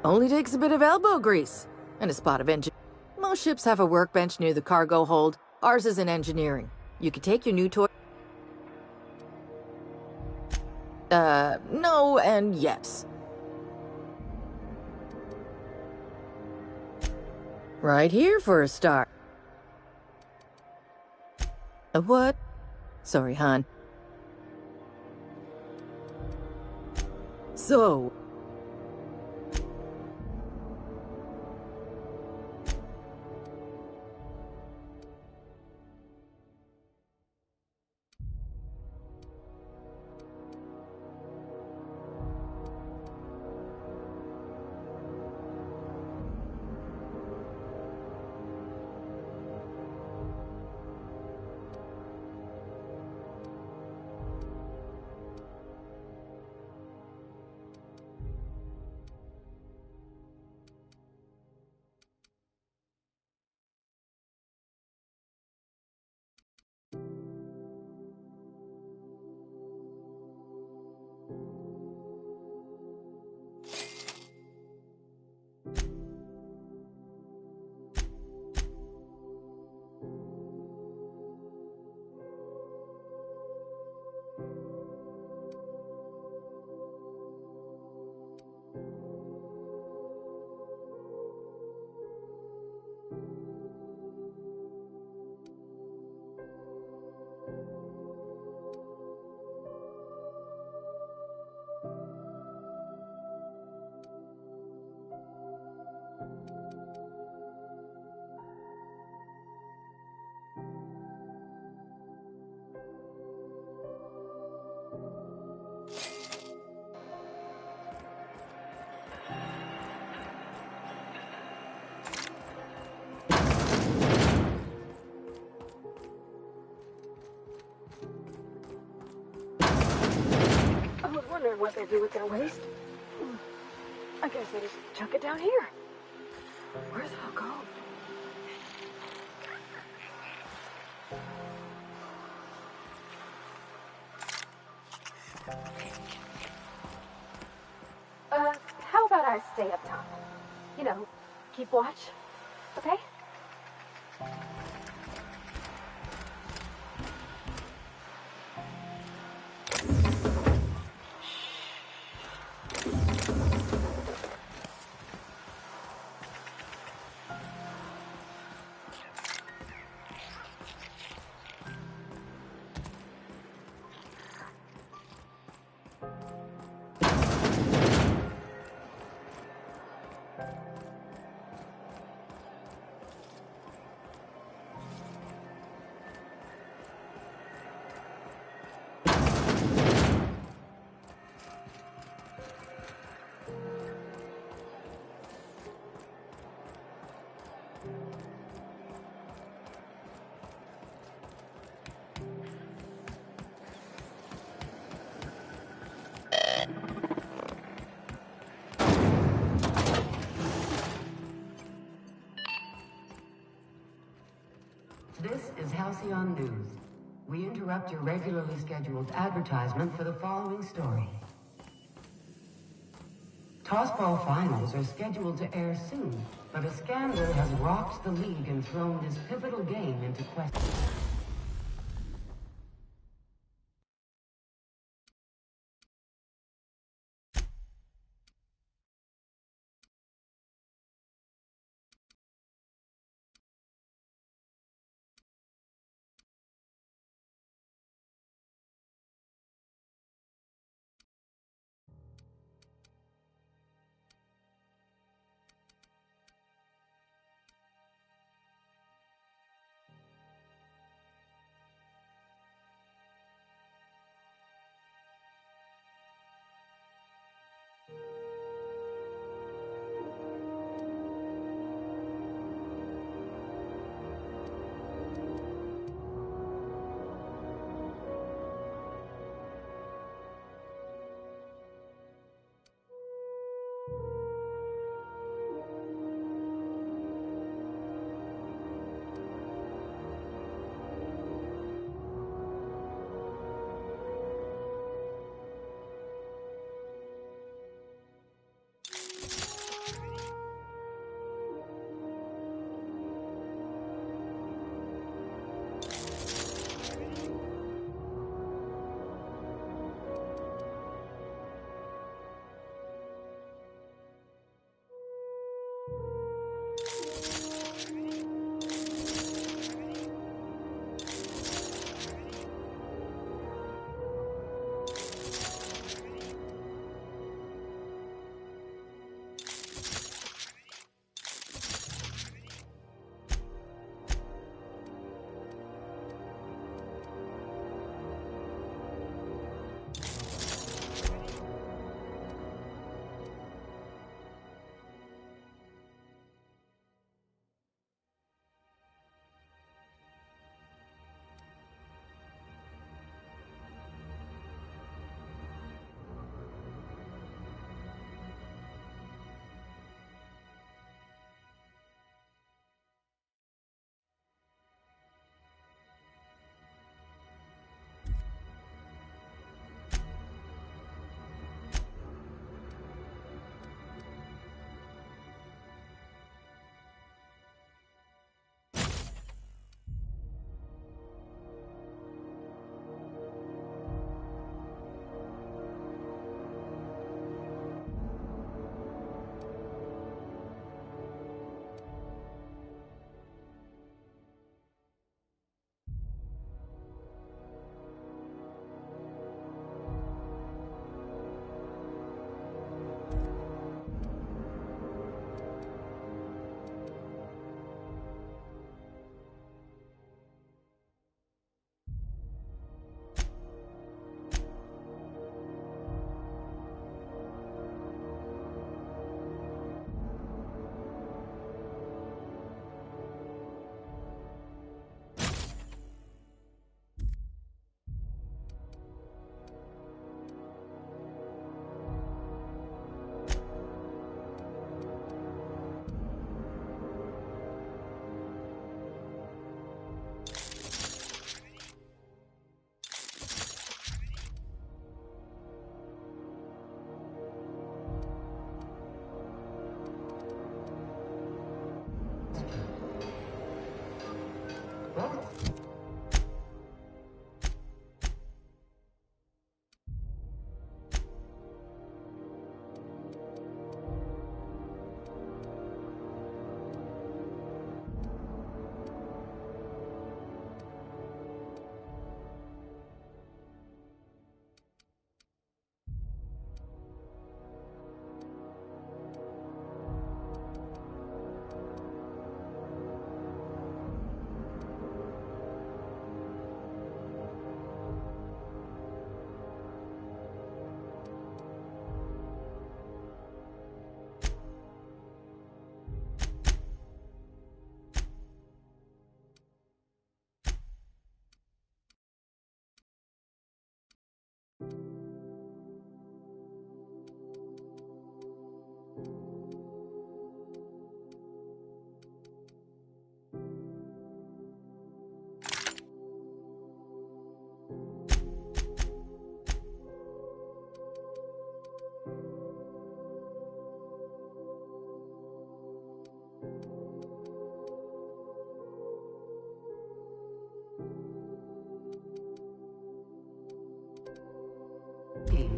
Only takes a bit of elbow grease and a spot of engine. Most ships have a workbench near the cargo hold. Ours is in engineering. You could take your new toy... no and yes. Right here for a start. A what? Sorry, hon. So... was wondering what they do with their waste. I guess they just chuck it down here. Where's it all go? How about I stay up top? You know, keep watch, okay? This is Halcyon News. We interrupt your regularly scheduled advertisement for the following story. Tossball finals are scheduled to air soon, but a scandal has rocked the league and thrown this pivotal game into question.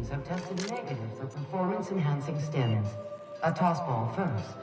teams have tested negative for performance-enhancing stims. A toss ball first.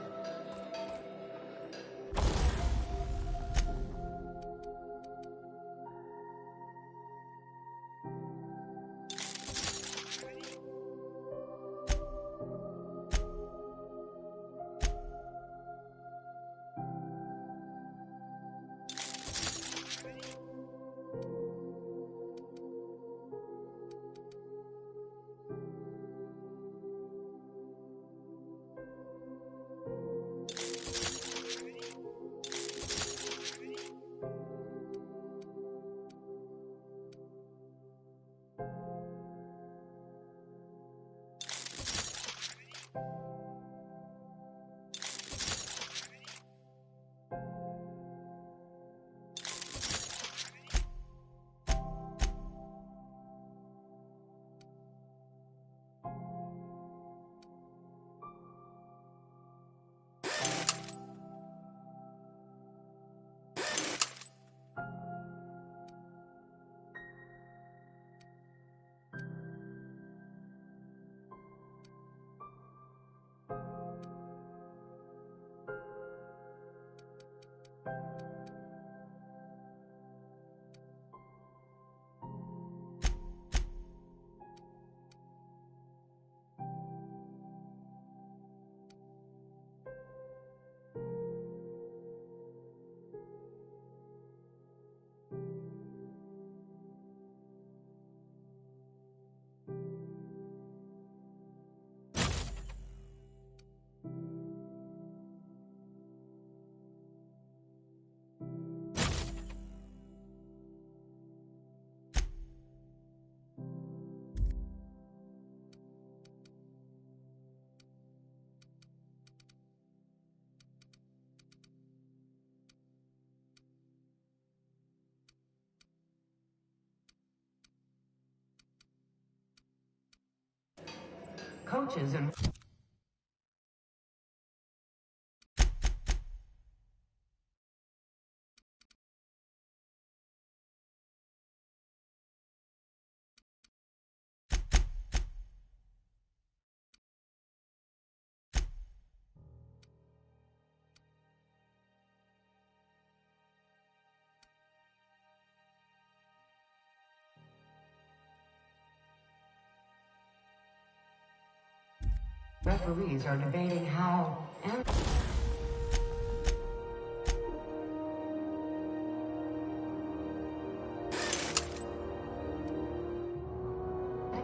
Coaches and referees are debating how and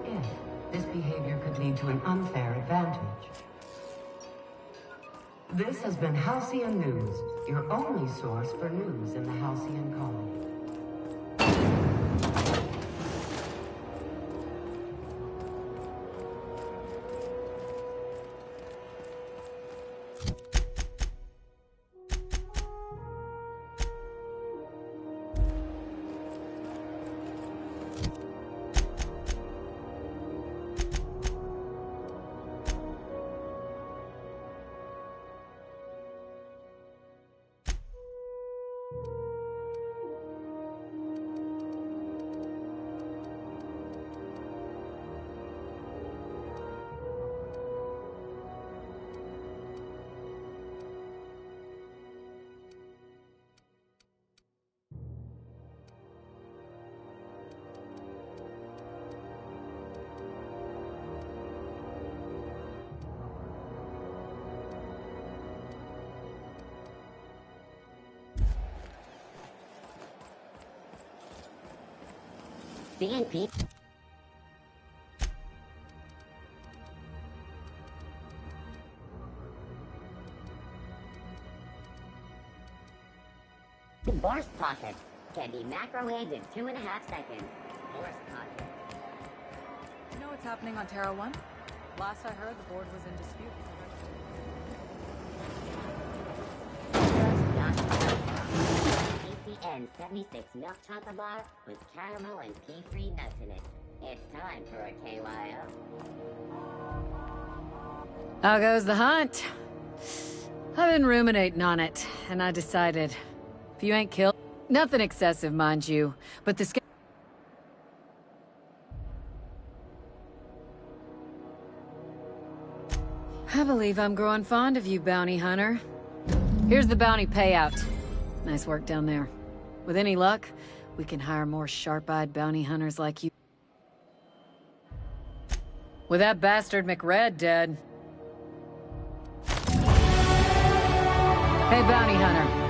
if this behavior could lead to an unfair advantage. This has been Halcyon News, your only source for news in the Halcyon colony. CNP. Borscht pockets can be macrowaved in 2.5 seconds. Borscht pockets. You know what's happening on Terra 1? Last I heard, the board was in dispute. PCN 76 milk chocolate bar with caramel and pea-free nuts in it. It's time for a KYO. How goes the hunt? I've been ruminating on it, and I decided, if you ain't killed... Nothing excessive, mind you, but the I believe I'm growing fond of you, bounty hunter. Here's the bounty payout. Nice work down there. With any luck, we can hire more sharp-eyed bounty hunters like you. With that bastard McRed dead. Hey, bounty hunter.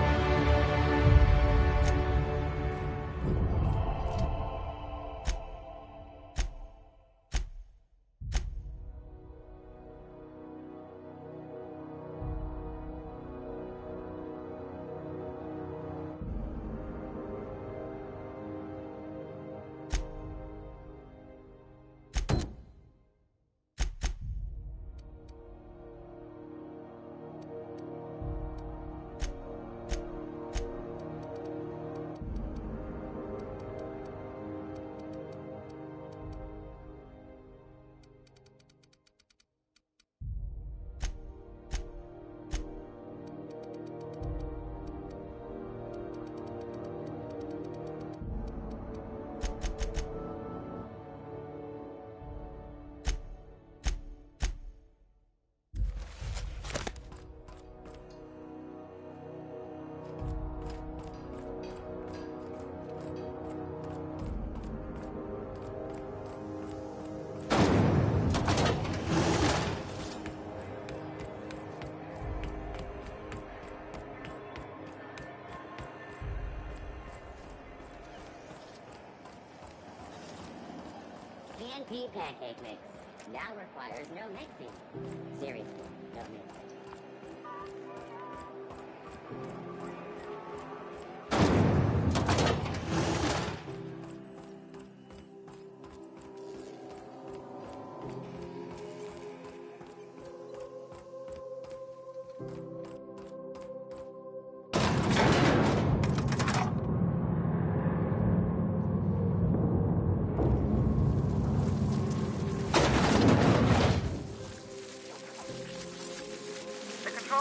CNP pancake mix. Now requires no mixing. Seriously, no mixing.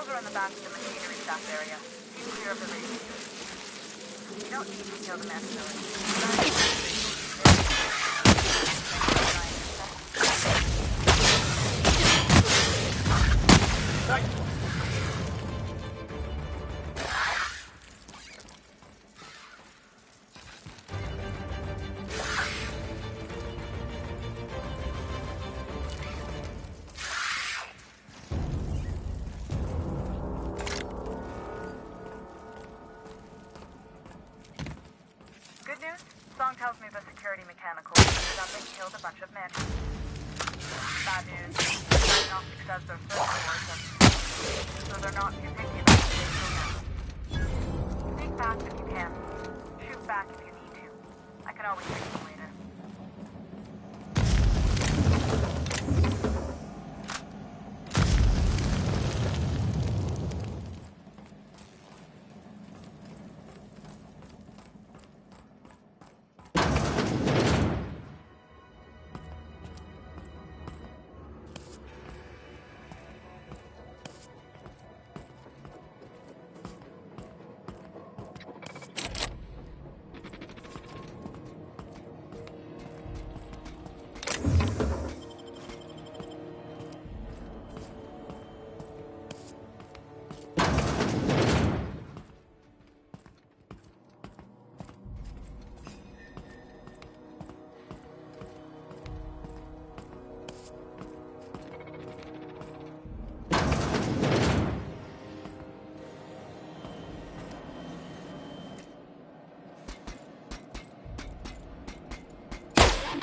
In the back of the machinery staff area. Keep clear of the radiators. You don't need to kill the mass Song tells me the security mechanical ended up and killed a bunch of men. Bad news. Diagnostic says they're searching so they're not too picky about what they kill now. Sneak fast if you can. Shoot back if you need to. I can always fix you later.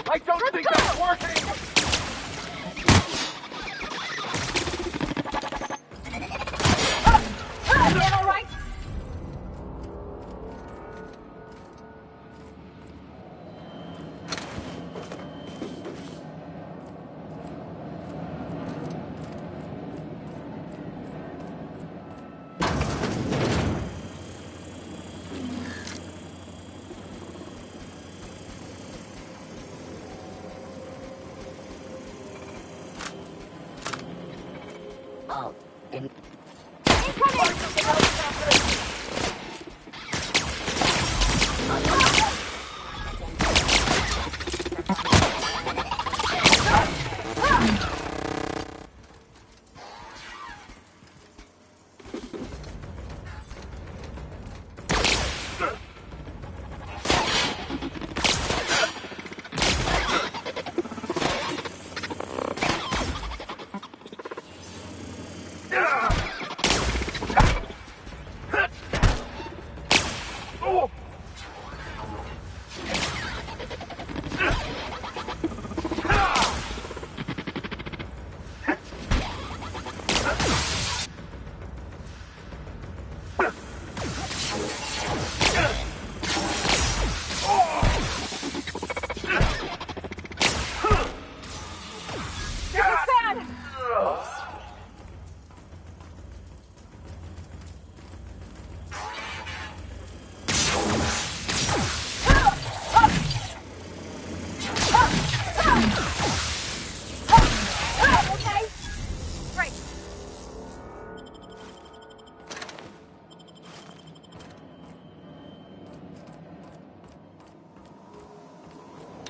I don't think that's working! Is that all right? Oh, and...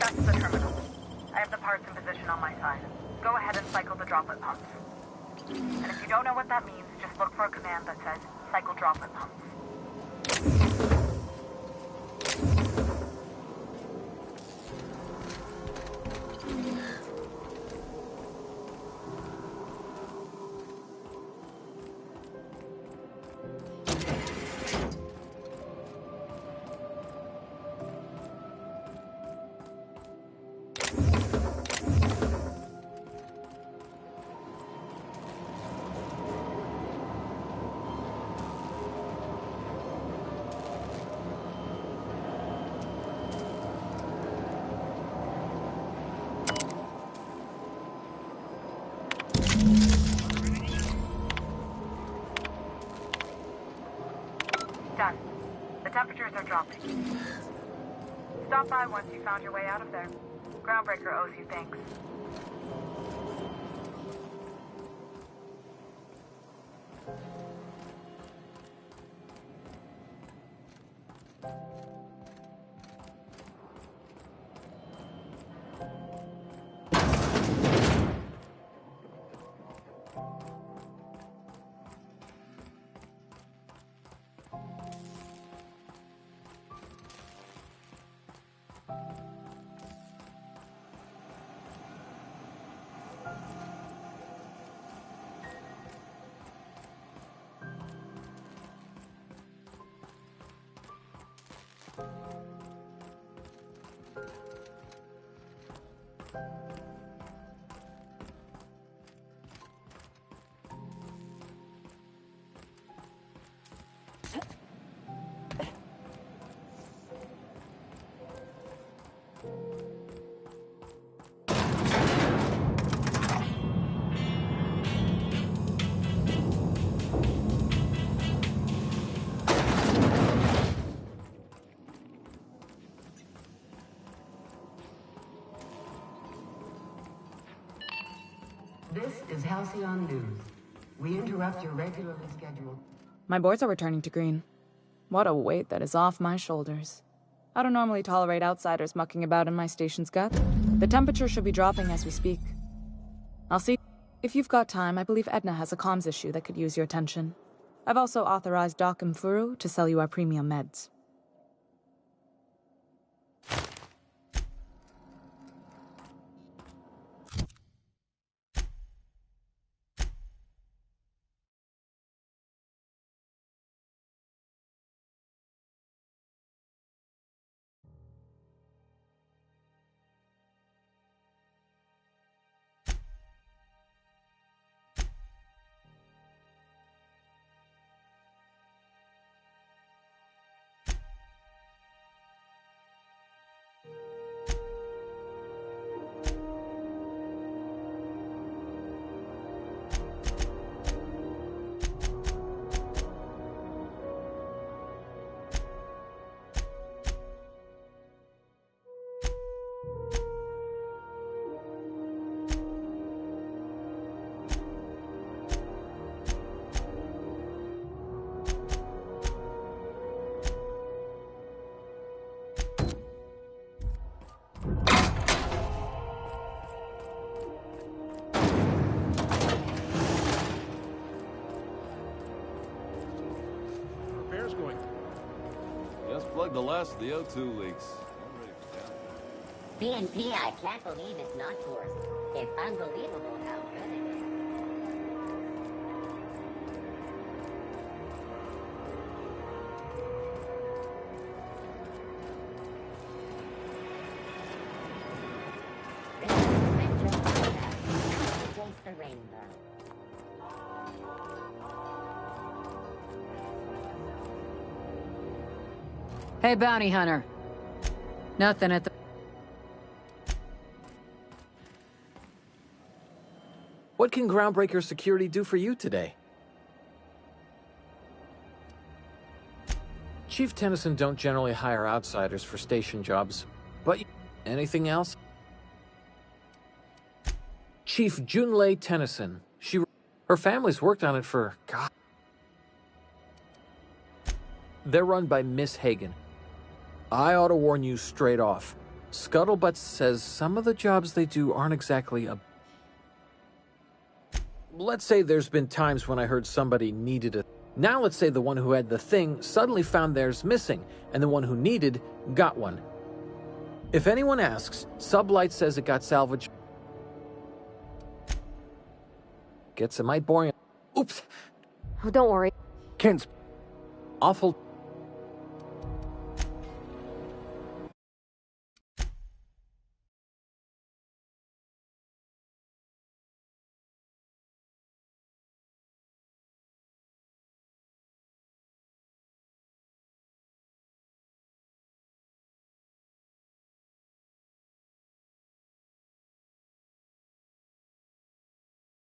Gus to the terminal. I have the parts in position on my side. Go ahead and cycle the droplet pumps. And if you don't know what that means, just look for a command that says, cycle droplet pumps. Done. The temperatures are dropping. Stop by once you found your way out of there. Groundbreaker owes you thanks. This is Halcyon News. We interrupt your regularly scheduled... My boards are returning to green. What a weight that is off my shoulders. I don't normally tolerate outsiders mucking about in my station's gut. The temperature should be dropping as we speak. I'll see. If you've got time, I believe Edna has a comms issue that could use your attention. I've also authorized Doc and Furu to sell you our premium meds. Just plugged the last of the O2 leaks. PNP, I can't believe it's not forced. It's unbelievable how good it is. Taste the rainbow. Hey, bounty hunter. Nothing at the... What can Groundbreaker Security do for you today? Chief Tennyson don't generally hire outsiders for station jobs, but anything else? Chief Junlei Tennyson. Her family's worked on it for... God. They're run by Miss Hagen. I ought to warn you straight off. Scuttlebutt says some of the jobs they do aren't exactly a... Let's say there's been times when I heard somebody needed a... Now let's say the one who had the thing suddenly found theirs missing, and the one who needed got one. If anyone asks, Sublight says it got salvaged. Gets a mite boring. Oops. Oh, don't worry. Ken's awful.